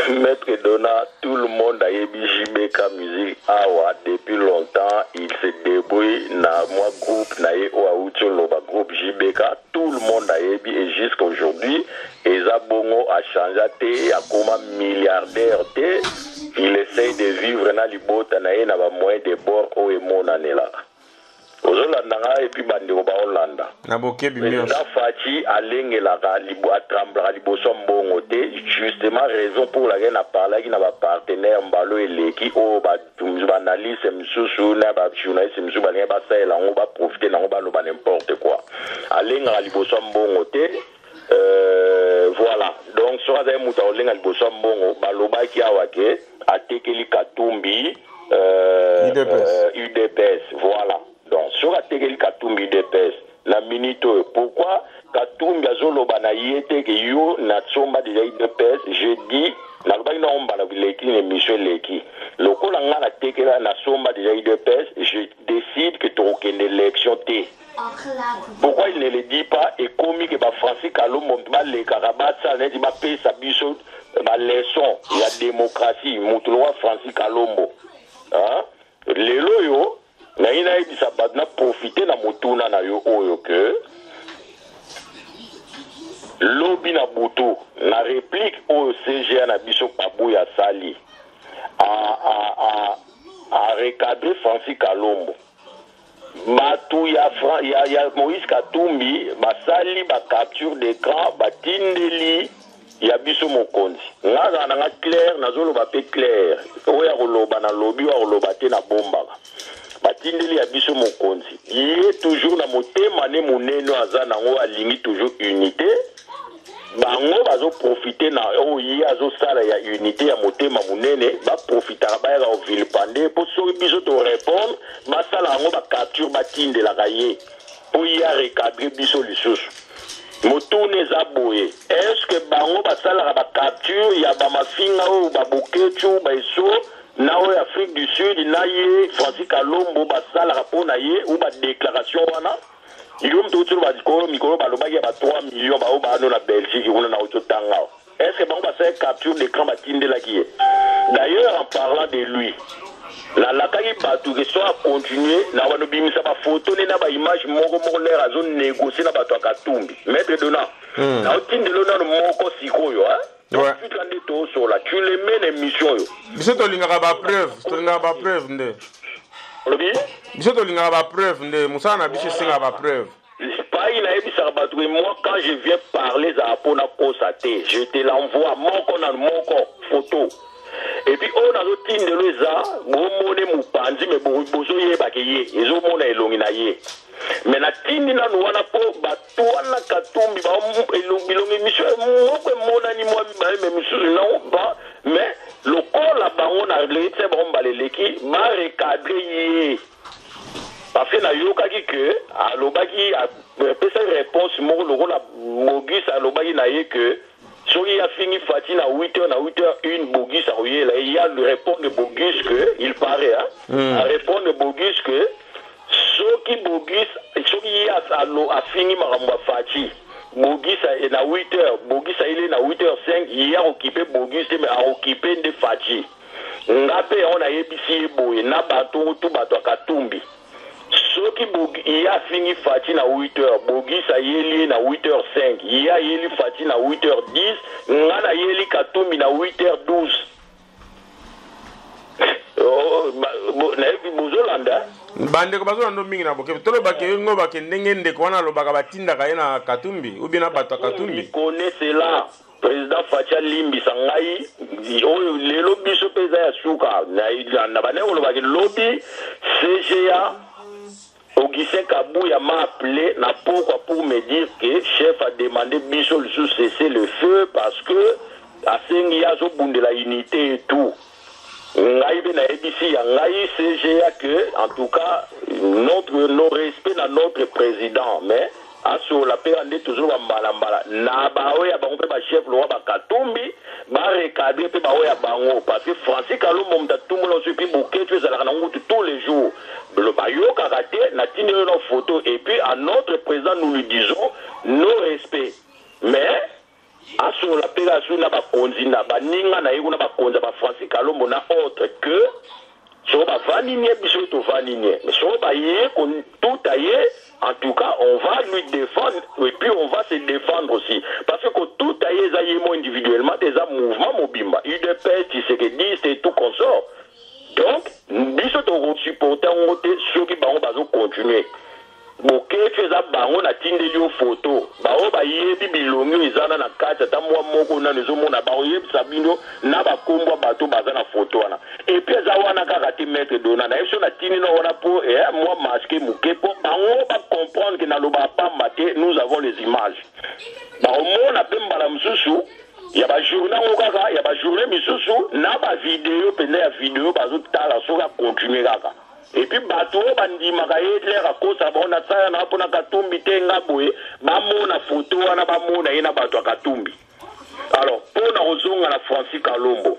Maître Dona, tout le monde a ébi JBK Musique awa depuis longtemps, il se débrouille na moi groupe na ye Ouaoucho Loba groupe JBK, tout le monde a ébi et jusqu'à aujourd'hui, Eza Bongo a changé té, a comme milliardaire té, il essaye de vivre na libota na ye na ba moyen de bord o e monanela. Ozolanda et puis bandeko ba Hollanda. Na bokebi mios. Na fachi alenge la libo atrambla liboso mbongo te justement raison pour laquelle na parla qui na ba partenaire mbalo eleki o ba analyse msusu na ba journaliste msusu ba ba sa la on va profiter na on ba lo ba n'importe quoi. Alenge la liboso mbongo te voilà. Donc so za muta olenga liboso mbongo ba lo ba ki awake atekeli Katumbi UDPS voilà. Donc, sur la télé Katumbi DPS, la minute, pourquoi Katumbi Azolo Banayete, que yo, Natsomba déjà DPS, je dis nalobaki na omba na bileki na émission eleki lokola nga na tekela na somba déjà UDPS, je décide que tokokende élection te. Pourquoi il ne le dit pas et comme que Francis Kalombo les Karabats net ba pesa biso ba leçon la démocratie mutuloa Francis Kalombo hein lelo yo na ina ebisa badna profiter na mutuna na yo oyo que lobby na butu na réplique au CGA na biso Kabuya Sali a recadrer Francis Kalombo Matou ya Moïse Katumbi basali ba capture d'écran batindeli ya biso mokonzi ngaza na clair nazolo ba pe clair oya koloba na lobby wa koloba te na bomba batindeli ya biso mokonzi yé toujours na motema ne muneno azana ngo alingi toujours unité bango bazo profiter na oyi azo sala ya unité ya motema munene ba profiter ba ya vilpande pour so biso to répondre ba sala ngo ba capture batinde la kaye pour y recadrer biso lisusu motune za boye est-ce que bango ba sala ba capture ya ba mafinga o ba bokechu ba eso na o Afrique du Sud na ye Francis Kalombo ba sala rapona ye ou ba déclaration wana Yom tout va dire mikolo baloba ya ba 3 millions ba oba no na Belgique on na ototanga. Est-ce que bon ba faire capture d'écran batinde la qui est. D'ailleurs en parlant de lui la kai batu que soit continuer na wana bimisa ba photo na ba image moko l'air azo négocier na bato akatumbi. Maître Dona. Na otinde lo na moko sikoyo hein. Ouais. Tu les mets émission yo. Biso to lingaka ba preuve nde. Je te dis la preuve, Moussa n'a pas singa la preuve. Pas il a ebisa batu moi quand je viens parler za apona constater, je te l'envoie mon photo. Et puis on a l'autre de leza, bomone mupanzi me bozo ye bakeye, ezo mona elongi na ye. Mais na tindi na wana po batu wana katumbi ba elongi mission moko mona ni moi ba me mission non ba mais le corps la baron a l'été bon baleleki ma recadrer ye. Parce que na yokaki que alobaki a pesa réponse mo loko la Bogus alobaki na ye que so il a fini fati na 8h na 8h1 Bogus a là il y a le répondre de Bogus que il paraît hein répondre de Bogus que so qui Bogus so qui a fini maramba fati Bogus est na 8h Bogus il est na 8h5 il a occupé Bogus mais a occupé de fati ngape on a yebisi boye na bato tout bato katumbi ce qui il a fini fati na 8h Bogus a yeli na 8h5 il a yeli fati na 8h10 ngana yeli katumbi na 8h12 na ebi bozolanda bande ko bazolanda mingi na boke tolo bakeye ngo bakendenge ndeko wana lobaka batinda kaye na katumbi ou bien na bato katumbi connaît cela président Fatia Limbi sangai oyo lelo biso peza ya suka na baneko lobaki lobby CGA Augustin Kabuya m'a appelé pour me dire que le chef a demandé biso de cesser le feu parce que à Sengia zo bunde la unité et tout. Ngai be na ebisi ya ngai CGA que en tout cas nos respect à notre président mais aso la paix ande toujours ba mbala na bawe ya bango pe ba chef lo ba Katumbi ba recadrer pe bawe ya bango parce que Francis Kalombo mtatumbo lo supi bouquet tu za na ngutu tous les jours le bayo karaté na tine nos photos et puis à notre président nous lui disons nos respects mais aso la paix aso na ba konzi na ba ninga na yego na ba konza ba Francis Kalombo na autre que so ba vaninier biso to vaninier mais so ba yé tout taillé. En tout cas, on va lui défendre et puis on va se défendre aussi. Parce que tout a été individuellement des mouvements mobimba. UDPS, Tshisekedi, c'est tout consort. Donc, nous sommes supporters, ceux qui vont continuer. Boke feza bango na tindeli yo photo bao ba yebi bilongo ezana na kati ata mwa moko na nezomona bao yebi sabino na bakombo bato bazana photo wana et puis za wana kaka ti Maître Dona na yeso na tini na wana po moi masqué muke po bango ba comprendre que na loba pa maté nous avons les images bao mona pemba la msusu ya ba journal okaka ya ba journée misusu na ba vidéo pene ya vidéo bazo tala soka continuer kaka. Et puis bateau bandi makaye clair à cause ça on a ça na pona katumbi tenga boye ba mona photo wana ba mona ina bato katumbi Alors, pour Narozong à la Francis Kalombo.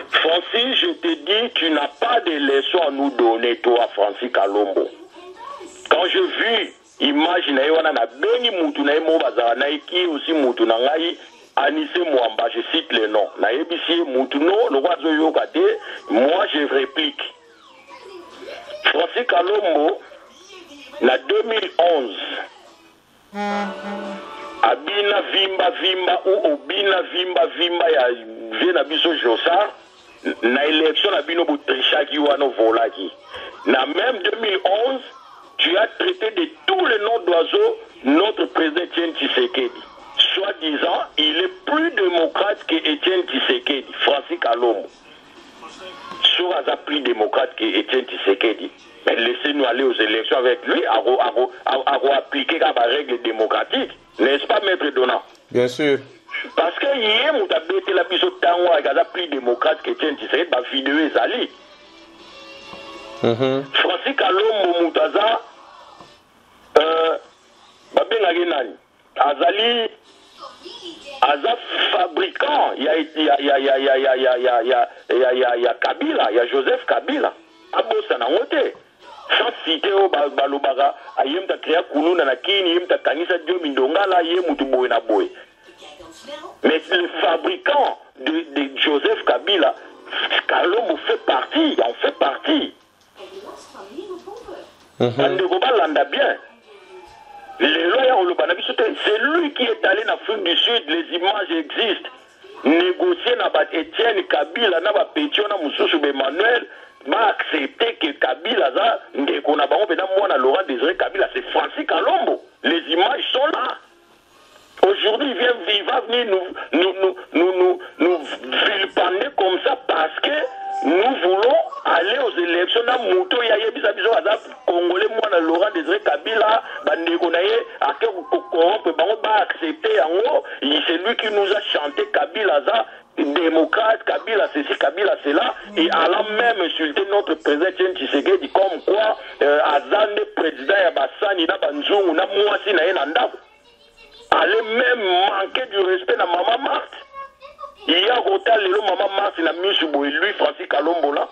Francis, je te dis, tu n'as pas de leçons à nous donner, toi, Francis Kalombo. Quand je vis, imagine, na beni mutu na emo bazara na iki aussi mutu na ngai Anissé Mwamba, je cite les noms. Na ebisi mutu no, le roi Zoyo Kate, moi je réplique. Francis Kalombo, na 2011, Abina Vimba ou Obina Vimba ya Vena Biso Jossard, na élection na Bino Boutrichaki ou Ano Volaki. Na même 2011, tu as traité de tous les noms d'oiseaux notre président Etienne Tshisekedi. Soi-disant, il est plus démocrate que Etienne Tshisekedi, Francis Kalombo. Soit plus démocrate que Etienne Tshisekedi. Mais laissez-nous aller aux élections avec lui, à appliquer la règle démocratique. N'est-ce pas, Maître Donat? Bien sûr. Parce que hier, nous avons été la plus plus démocrate que Etienne Tshisekedi, ma vidéo est allée. Francis Kalombo Moutaza, Azali, Azaf fabricant, il y a Kabila, il y a Joseph Kabila. Abosa na ngote. Sans citer au Balobara, ayem ta créa Kounou Nanakini, yem ta Kanisa Dio Mindongala, yem Mutuboe na boe. Mais le fabricant de Joseph Kabila, Kalombo fait partie, en fait partie. Andegoma landa bien. C'est lui qui est allé en Afrique du Sud, les images existent. Négocier avec Etienne Kabila, avec Pétion, avec Emmanuel, m'a accepté que Kabila, qu'on a Laurent Désiré Kabila, c'est Francis Kalombo. Les images sont là. Aujourd'hui, il va venir nous vilipender comme ça parce que nous voulons aller aux élections. Mouto ya yebisa biso azap congolais moi Laurent Désiré Kabila bandeko na ye ake corrompre bango ba accepter yango, c'est lui qui nous a chanté Kabila za démocrate, Kabila ceci, Kabila cela, et allant même insulter notre président Tshisekedi comme quoi Azande président ya Bassani na Banzungu na mwasi na ye na ndako. Allez même manquer du respect à Maman Marthe. Il y a autant le Maman Marthe na Misubo et lui Francis Kalombo là.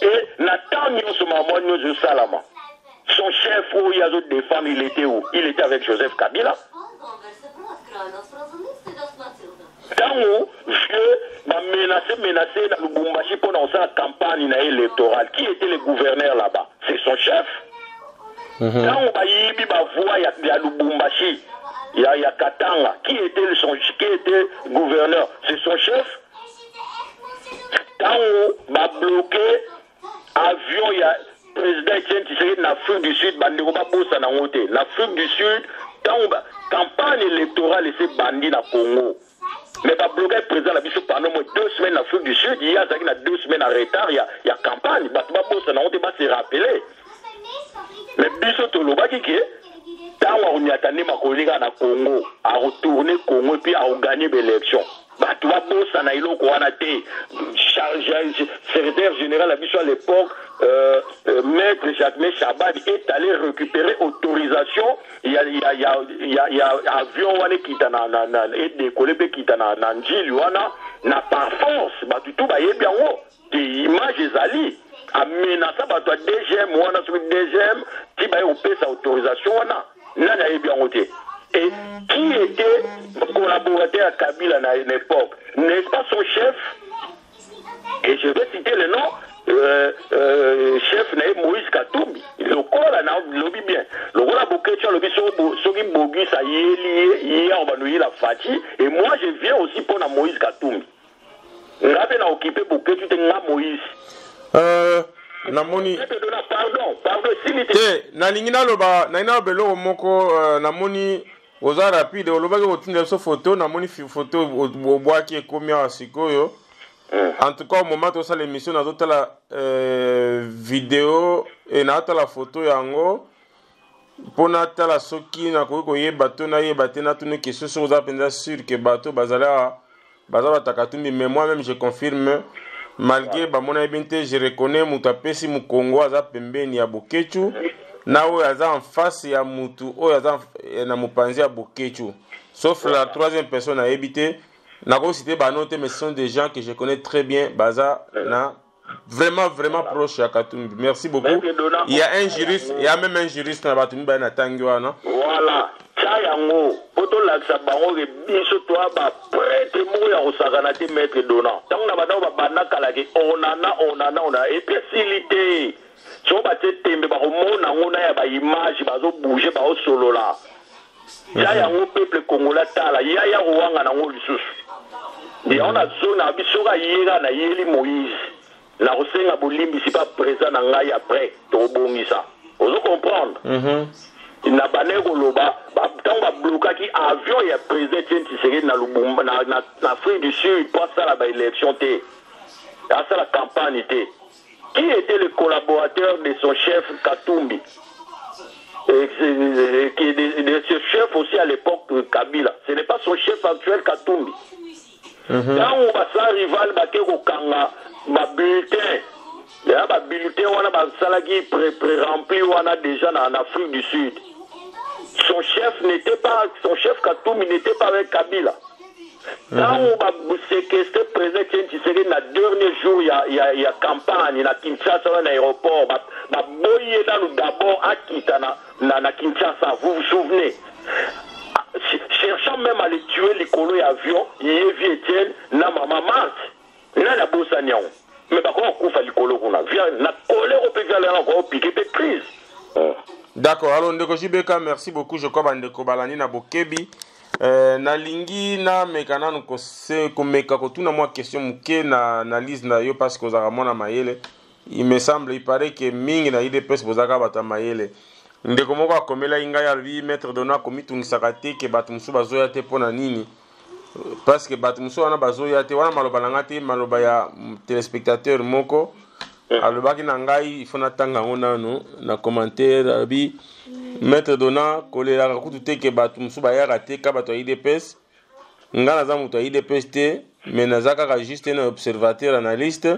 Et Nathan Nyonso Maman Nyonso Salama. Son chef où il y a d'autres des femmes, il était où? Il était avec Joseph Kabila. Tant où je menacé dans le Lubumbashi pendant sa campagne électorale. Qui était le gouverneur là-bas? C'est son chef. Tant où Bayibi Bavoua ya Lubumbashi. Il y a Katanga. Qui était gouverneur? C'est son chef. Quand on va bloquer avion, il y a le président Etienne Tshisekedi en Afrique du Sud, en Afrique du Sud, quand on va campagne électorale, c'est bandit dans Congo. Mais va bloquer le président pendant 2 semaines en Afrique du Sud, il y a 2 semaines en retard, il y a campagne, il va se rappeler. Mais Bissot Toloba qui est quand on y attendait ma collègue à Congo, à retourner Congo et puis à gagner l'élection. Tu vas bosser à Naïlo Kouanate, secrétaire général à l'époque, maître Jacques Chabad est allé récupérer autorisation. Il y a avion qui est décollé qui est en Njil, n'a pas force, tu tout va bien haut. Des images ali. Amenaça ba toi DGM wana sur DGM qui va opérer sa autorisation wana nana est bien ôté. Et qui était collaborateur à Kabila à l'époque? N'est-ce pas son chef? Et je vais citer le nom chef naé Moïse Katumbi. Le corps là lobby bien. Le rôle à Boketia lobby soki bogi ça yeli on va nous la fati et moi je viens aussi pour na Moïse Katumbi. Ngabe na occupé Boketia tu nga Moïse. Namoni pardon nalingi naloba naina beloko moko namoni oza rapide olobaki otunda so photo namoni photo obwaki ekomi awa sikoyo en tout cas au moment tosala émission nazotala vidéo e naatala photo yango mpona tala soki nakoki koyeba to nayeba te natuni question soki oza mpenza sûr ke bato baza batakatumbi mais moi-même je confirme malgré bamona ebinte je reconnais mutu apesi mukongo aza pembeni ya Bokechu na oyo aza en face ya mutu oyo aza na mopanzi ya Bokechu sauf la troisième personne à habiter. N'a cité Banote, mais ce sont des gens que je connais très bien. Baza, vraiment proche à Katumbi. Merci beaucoup. Il y a un juriste, il y a même un juriste dans Batumbi, na Tangwa, non? Voilà. Chayango, poto laksa bango ke biso toi ba prêtre mo ya osakana te maître donnant. Tant na bana ba bana kala ke onana et puis facilité. So ba te tembe ba mona ngona ya ba image ba zo bouger ba o solo la. Chayango peuple congolais tala ya ruanga na ngo lisusu. Et on a zone à bisoga yera na yeli Moïse. La rosenga bolimbi si pas présent na ngai après to bongisa. Vous comprendre? Il n'a pas négoloba, tant que bloqué qui avion et président Tshisekedi na Lubumba na Afrique du Sud pour ça la élection té. Ça la campagne té. Qui était le collaborateur de son chef Katumbi? Qui de ce chef aussi à l'époque de Kabila. Ce n'est pas son chef actuel Katumbi. Quand on va sa rival Bakeko Kanga, ma bulletin. Là, ma bulletin, on a ma salagi pré-rempli, on a déjà en Afrique du Sud. Son chef Katumbi n'était pas avec Kabila. Quand on va séquestrer président Tshisekedi na dernier jour, il y a campagne, na Kinshasa, un aéroport, ma boye d'abord à Kitana, na Kinshasa, vous vous souvenez? Cherchant même à les tuer, les colons et avions, il y a vu Etienne, na maman Marthe, na la Bossagnon. Mais par contre, on fait les colons qu'on a vu, na colère au pays, on encore piqué de crise. D'accord, alors Ndeko Jibeka, merci beaucoup. Je crois que Ndeko Balani na Bokebi. Na lingi na mekana nkose komeka kotuna mwa question muke na analyse na yo parce que ozaka mona mayele. Il me semble, il paraît que mingi na IDPS bozaka bata mayele. Ndeko moko akomela inga ya lui maître dona komitunisaka te ke bato musu bazoya te pona nini parce que bato musu wana bazoya te wana maloba nanga te maloba ya téléspectateur moko alobaki na ngai il faut natanga ngo nano na commentaire abi maître dona kolelaka kutu te ke bato musu bayaka te ka bato ya IDPS nga naza moto ya IDPS te mais naza kaka juste un observateur analyste.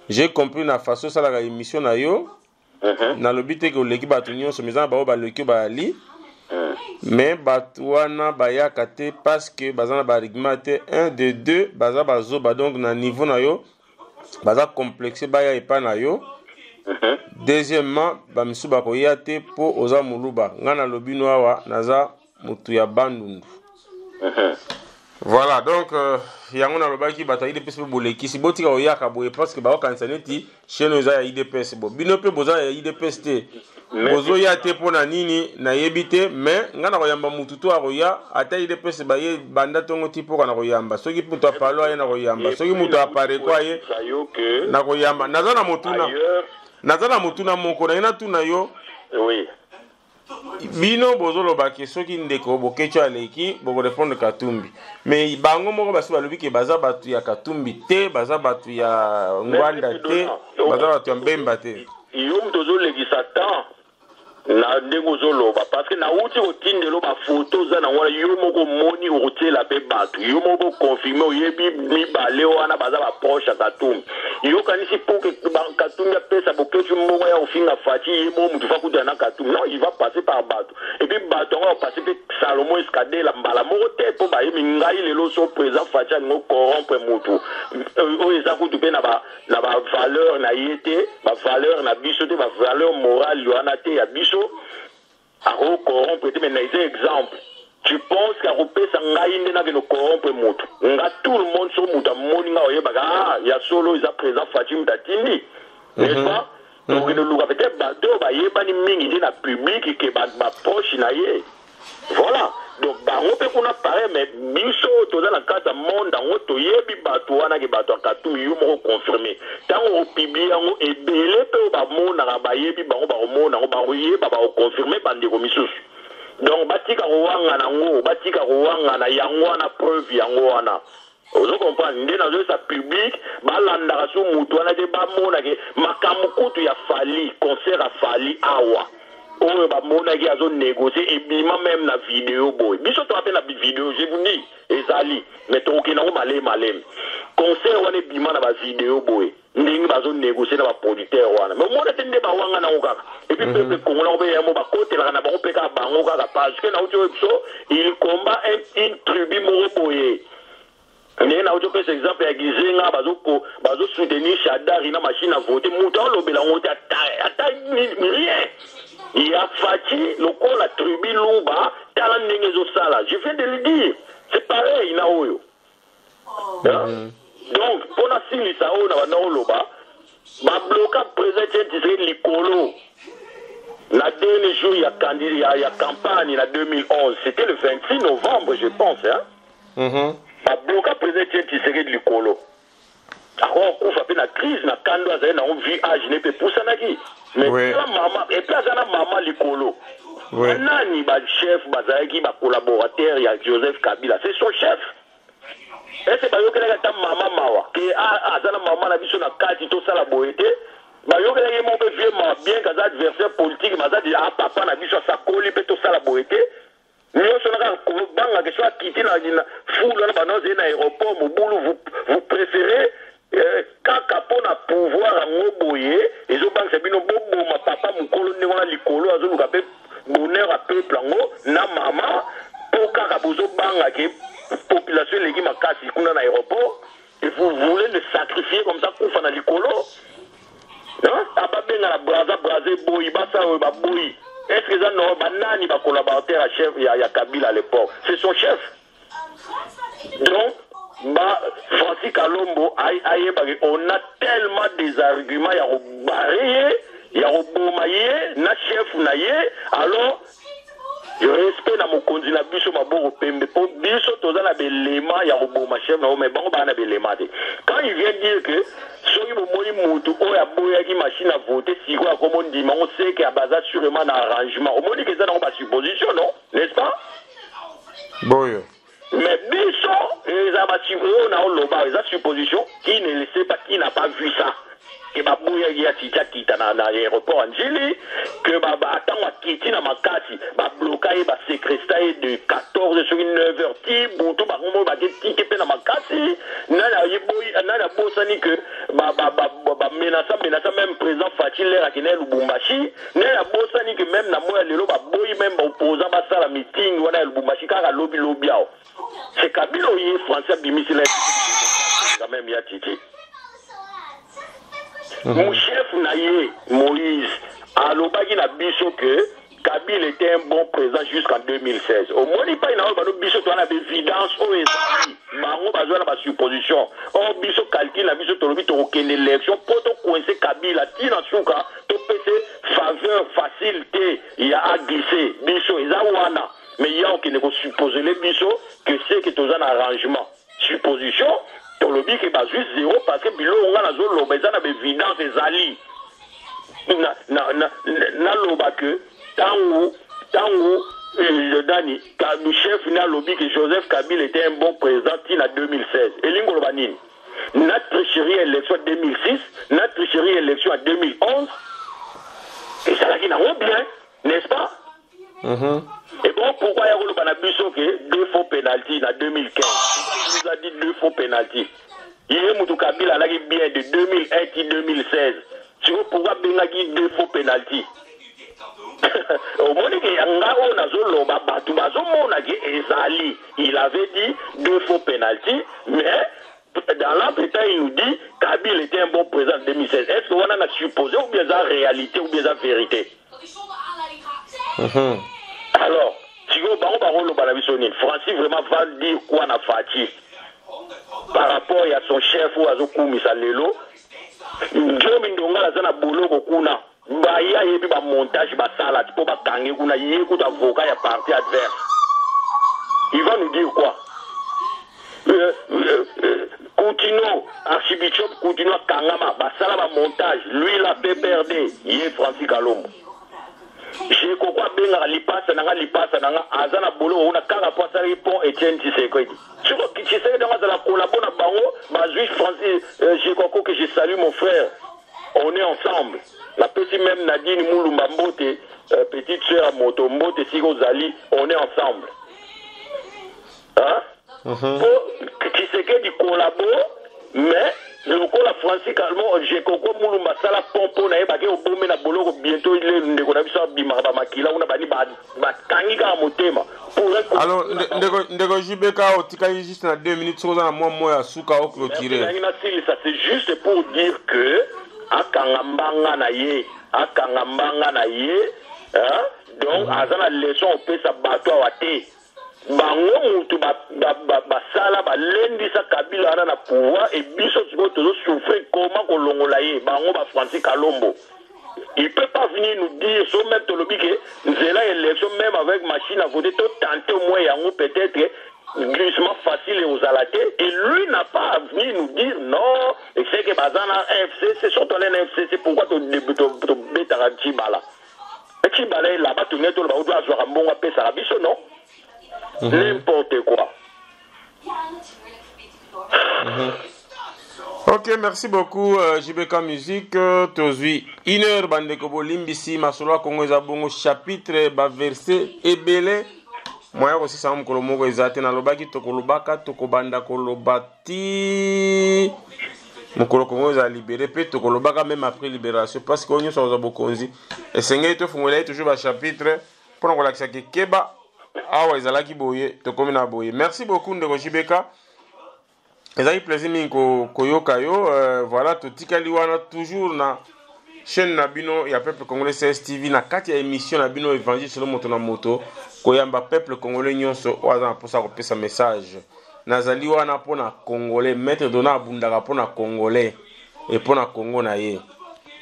J'ai compris na façon salaka émission na yo na lobi te ke oleki bato nyonso meza bao baleki bali mais bato wana bayaka te parce que baza na barigma te 1 de 2 baza bazoba donc na niveau na yo baza complexe baya epa na yo. Deuxièmement bamisu bakoya te po oza muluba nga na lobi no awa naza mutu ya bandundu. Voilà, donc yango na lobaki bata IDPS pe boleki si botika oyaka boye parce que ba okanisa neti cheno za ya IDPS bo bino pe boza ya IDPS te bozo ya te pona nini na yebite mais nga na koyamba mutu to akoya ata IDPS ba ye banda tongo tipo kana koyamba soki mutu apalo ye na koyamba soki mutu apare kwa ye na koyamba nazana mutuna moko na ina tuna yo oui. Bino bozolo baki soki ndeko bokecho aleki boko répondre Katumbi mais bango moko basu balobi ke baza batu ya Katumbi te baza batu ya Ngwanda te baza batu ya Mbemba te yo mtozo leki satan na ndeko zoloba parce que na uti otindelo ba photo za na wana yo moko moni otela pe batu yo moko confirmer oyebi mi bale wana baza ba proche ya Katumbi yo kanisi pour que Katumbi pesa bokecho moko ya ofinga fati yemo mutu fa kuta na Katumbi non il va passer par batu et puis batu va passer pe Salomon Escadé la mbala moko te po ba yemi ngai lelo so présent fati ngo corrompre mutu o eza kutu pe na ba valeur na yete ba valeur na biso te ba valeur morale yo ana te ya biso aro corrompre te mais na exemple. Tu penses qu'à repérer ça ngaïne n'a que nous corrompre mutu nga tout le monde so mutu moni nga oyeba ah ya solo isa présent Fatim Tatini n'est-ce pas donc nous luka peut-être bato ba yeba ni mingi na public ke ba poche na ye voilà donc bango pe kuna pare mais biso toza na kata monde ngo toyebi bato wana ke bato akatu yo moko confirmer tango o publier ngo ebele pe ba mona ba yebi bango ba mona ngo ba yeba ba confirmer bande ko misusu donc batika ruwanga na ngo batika ruwanga na yango na preuve yango wana ozo comprendre ndé na zo sa public balanda su mutu wana de ba mona ke makamukutu ya fali concert a fali awa oyo ba mona ki azo négocier et bima même na vidéo boy biso to appelle la vidéo je vous dis ezali mais to okena ko malem concert wana bima na ba vidéo boy ndenge bazo négocier na ba producteur wana mais moi tende ba wanga na okaka et puis peuple congolais on be mo ba kotela na bango peka bango kaka parce que na uto il combat une tribu moroboye ndenge na uto pesa exemple ya gizenga bazo soutenir Shadari na machine à voter muta olobela ngote ata rien il y a Fati loko la tribu Lumba tala ndenge zo sala je viens de le dire c'est pareil na oyo donc pour la sili ça on a na loba ba bloquer président Tshisekedi likolo la dernier jour il y a candidat il y a campagne en 2011 c'était le 26 novembre je pense hein ba bloquer président Tshisekedi likolo alors on fait la crise na kando azali na on vit âge ne peut pousser na qui mais la maman et puis azana maman likolo nani ba chef bazaki ba collaborateur ya Joseph Kabila c'est son chef. Est-ce que vous avez maman mawa que azana maman na biso na kati to sala boete ba yo kele mo be vieux ma bien que adversaire politique ma dit papa na biso sa koli pe to sala boete nous sommes là banga que soit quitter na foule na banoze na aéroport mobulu vous préférez kaka pona pouvoir a moboye ezo bank c'est bino bobo ma papa mukolo ndengona likolo azoluka pe bonheur à peuple ngo na mama pour kaka bozo banga ke population legi makasi kuna na aéroport et vous voulez le sacrifier comme ça pour faire likolo hein ababenga la braza boy basa ba boy est-ce que ça non banani ba collaborateur à chef ya Kabila à l'époque c'est son chef donc Francis Kalombo on a tellement des arguments ya barrer ya bomaye na chef na ye alors je respecte na mokonzi na biso maboko pembe po biso toza na belema ya roboma chef na mais bango ba na belema te quand il vient dire que soki bomoni mutu oyo aboyaki machine à voter siko ya komo ndima on sait que abaza sûrement na arrangement omoni que ça na ba supposition non n'est-ce pas boyo mais biso eza ba supposition na oloba eza supposition qui ne le sait pas qui n'a pas vu ça que babuya ya tita na aéroport Anjili que attends kiti na makati ba bloquer ba secrétaire de 14 sur 9h ti buto ba ngomo ba kiti pe na makati na yeboyi na bosani que ba menaça même président Fatile la Guinée Lubumbashi na bosani que même na moya lelo ba boyi même ba opposant ba sala meeting wana Lubumbashi kaka lobby biao c'est Kabila yi français bimisile quand même ya titi. Mon chef naïe, Moïse, a l'obagi na biso que Kabila était un bon président jusqu'en 2016. Au moins, il n'y a pas une biso, tu as une évidence, au ezali, bango bazwa na ba supposition. Or, biso calcul na biso, tolobi to aucune élection, pour to coincer Kabila, tina souka, to pese faveur, facilité, il y a à glisser, biso, wana. Mais il y a aucune supposé les biso, que c'est que tu as un arrangement. Supposition, le but est juste zéro parce que bilo on a la zone l'obéissance avec évidence des alliés na loba que tango Dani le chef na lobby que Joseph Kabila était un bon président en 2016 et lingo lobanine notre chérie élection 2006 notre chérie élection en 2011 et ça là qui n'a pas bien n'est-ce pas et bon pourquoi il y a eu banabiso que 2 faux pénalty en 2015 il nous a dit 2 faux pénalty il y a eu Kabila là qui bien de 2001 à 2016 tu vois pourquoi benga qui 2 faux pénalty au moment que yanga on a zolo batu bazomona ki ezali il avait dit 2 faux pénalty mais dans l'entretien il nous dit Kabila était un bon président en 2016 est-ce qu'on a supposé ou bien ça réalité ou bien ça vérité alors si vous Francis vraiment va dire quoi na Fati par rapport à son chef ou à son commissaire Lelo Joe Mindonga la zana boloko kuna baya yebi ba montage ba sala tipo ba kange kuna yeku ta avocat ya parti adverse il va nous dire quoi Coutinho archibishop Coutinho Kangama ba sala ba montage lui la PPRD yé Francis Kalombo je crois bien lipasa nanga azana bolo on a kanga posa ripon Etienne Tshisekedi sur Tshisekedi dans la collabona bango ma juif français je crois que je salue mon frère on est ensemble la petite même Nadine Moulumba Mbote petite sœur Moto Mbote Sigo Zali on est ensemble hein pour Tshisekedi collabore mais lokola Francis Calmon Jekoko Mulumba sala pompo na yeba ke obome na boloko bientôt il est ndeko na biso bima ba makila una bani ba kangika motema alors ndeko Jibeka otikali juste na 2 minutes soza na moi suka o clôturer ça c'est juste pour dire que akangambanga na ye hein donc azana leçon opesa bato awate bango mutu basala balendisa Kabila ana na pouvoir et biso siko tozo souffrir comment kolongola ye bango ba Francis Kalombo. Il peut pas venir nous dire so même tolobi que nzela élection même avec machine à voter to tenter au moins yango peut-être glissement facile aux alatés et lui n'a pas à venir nous dire non et c'est que bazana FC c'est surtout les FC c'est pourquoi to beta Chibala. Chibala là-bas tout net to ba doit avoir un bon appel ça biso non. N'importe quoi. Ok, merci beaucoup JBK Musique. Tozui 1h bandeko bolimbisi masolo Congo ezabongo chapitre ba verset ebele. Moya aussi ça mukolo moko ezate na lobaki tokolobaka tokobanda kolobati. Mukolo Congo za libéré pe tokolobaka même après libération parce que onyo so za bokonzi. Esengeli to fungola toujours ba chapitre pour kolakisa ke keba. Awa ezalaki boye tokomi na boye. Merci beaucoup ndeko Jibeka. Ezali plaisir mingi koyoka yo voilà totikali wana toujours na chaîne na bino ya peuple congolais CSTV na kati ya émission na bino évangile selon moto na moto koyamba peuple congolais nyonso oza na posa kopesa message. Nazali wana pona congolais maître dona abundaka pona congolais et pona Congo na ye.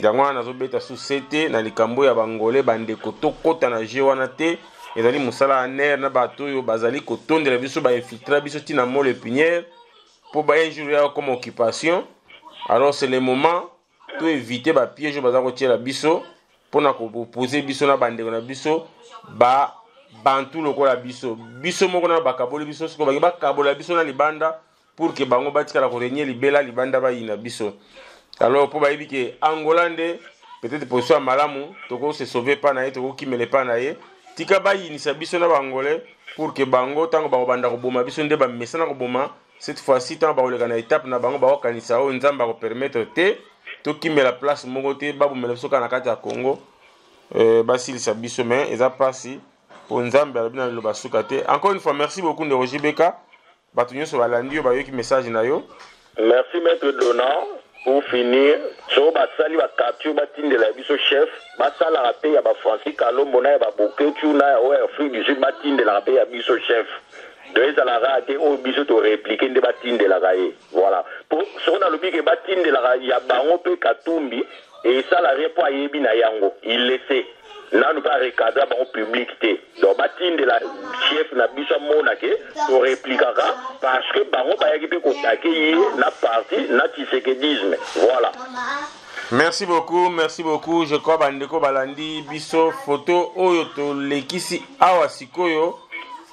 Yango wana nazobeta sous CT na likambo ya bangolais bandeko tokota na je wana te. Ezali musala aner na bato yo bazali kotondela biso ba infiltrer biso tina mole pinière pour ba un jour comme occupation. Alors c'est le moment to éviter ba piège bazako tiela biso pona ko poser biso na bande na biso ba bantu lokola biso moko na bakaboli biso siko ba kabola biso na libanda pour que bango batikala ko renyer libela libanda ba ina biso. Alors pour ba yibike angolande peut-être position malamu toko se sauver pas na ye toko kimele pas na ye tika ba yinisa biso na bangolais pour que bango tango ba banda ko boma biso nde ba mesana ko boma cette fois-ci tango ba oleka na étape na bango ba kanisa o nzamba ko permettre te to kimela place moko te ba bomela biso kana kati ya Congo basilisa biso mais eza pasi po nzambe alobina lo basuka te. Encore une fois merci beaucoup de Roger Beka batu nyonso balandi yo bayoki message na yo. Merci maître Donald. Pour finir, so basali ba capture batinde la biso chef, basala rapé ya ba Francis Kalombo na ba Boketu na o Afrique du Sud batinde la rapé ya biso chef. De ça la raté o biso to répliquer de batinde la raé. Voilà. Pour so na lobi ke batinde la ya bango pe Katumbi et ça la répond yebi na yango. Il laissait là nous pas recadrer bon public té. Donc batinde la chef na biso monake to répliquera parce que bango ba yaki pe ko taquer na parti na tisekedisme. Voilà. Merci beaucoup. Je crois bandeko balandi biso photo oyo to lekisi awa sikoyo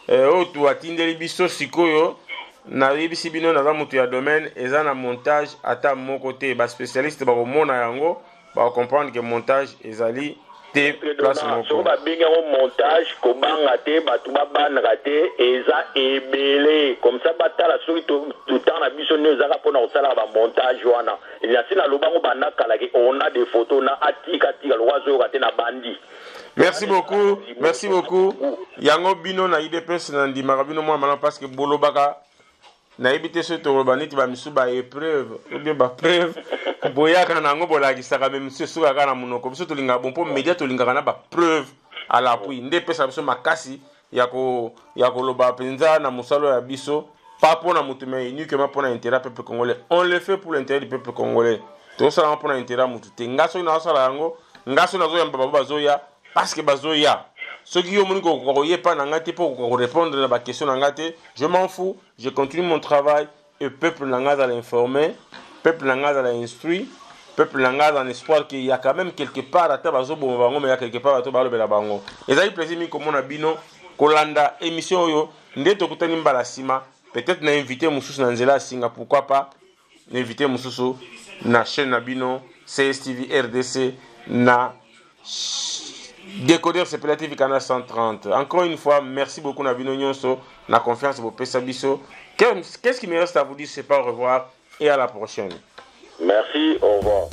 oyo to atindeli biso sikoyo na yebisi bino na mutu ya domaine eza na montage ata moko te ba spécialiste ba komona yango ba comprendre que montage ezali te place moko. So ba binga montage ko banga te batu ba banaka te eza ebele comme ça batala soki tout temps na biso ne zaka pona osala ba montage wana il y a sina lobango banaka la on a des photos na atika loazo ka te na bandi. Merci beaucoup. Yango bino na IDPS na ndimaka bino mwa mana parce que bolobaka na ebite so to robaniti ba misu ba épreuve ou bien ba preuve boyaka na ngo bolakisaka même monsieur suka kana munoko biso tolinga bompo media tolinga na ba preuve à l'appui nde pesa biso makasi ya ko loba penza na musalo ya biso pas pour na mutu mais uniquement pour l'intérêt du peuple congolais. On le fait pour l'intérêt du peuple congolais. Tout ça pour l'intérêt mutu te ngaso na sala yango ngaso na zo ya baba bazoya parce que bazoya ce qui est pas pour répondre à la question, je m'en fous, je continue mon travail et peuple n'engage à l'informer, peuple n'engage à l'instruire, peuple n'engage en espoir qu'il y a quand même quelque part à Tabazo Bongo, mais il y a quelque part à Tobalo Belabango. Et ça y plaisir, comme on a bino, Kolanda, émission yo, n'eto kutani mbalasima, peut-être n'a invité Moussous Nanzela Singa, pourquoi pas, n'inviter Moussous na chaîne Nabino, CSTV, RDC, na Décodeur c'est Pelatif Canal 130. Encore une fois, merci beaucoup Nabino Nyonso, la confiance pour Pessabiso. Qu'est-ce qui me reste à vous dire, c'est pas au revoir et à la prochaine. Merci, au revoir.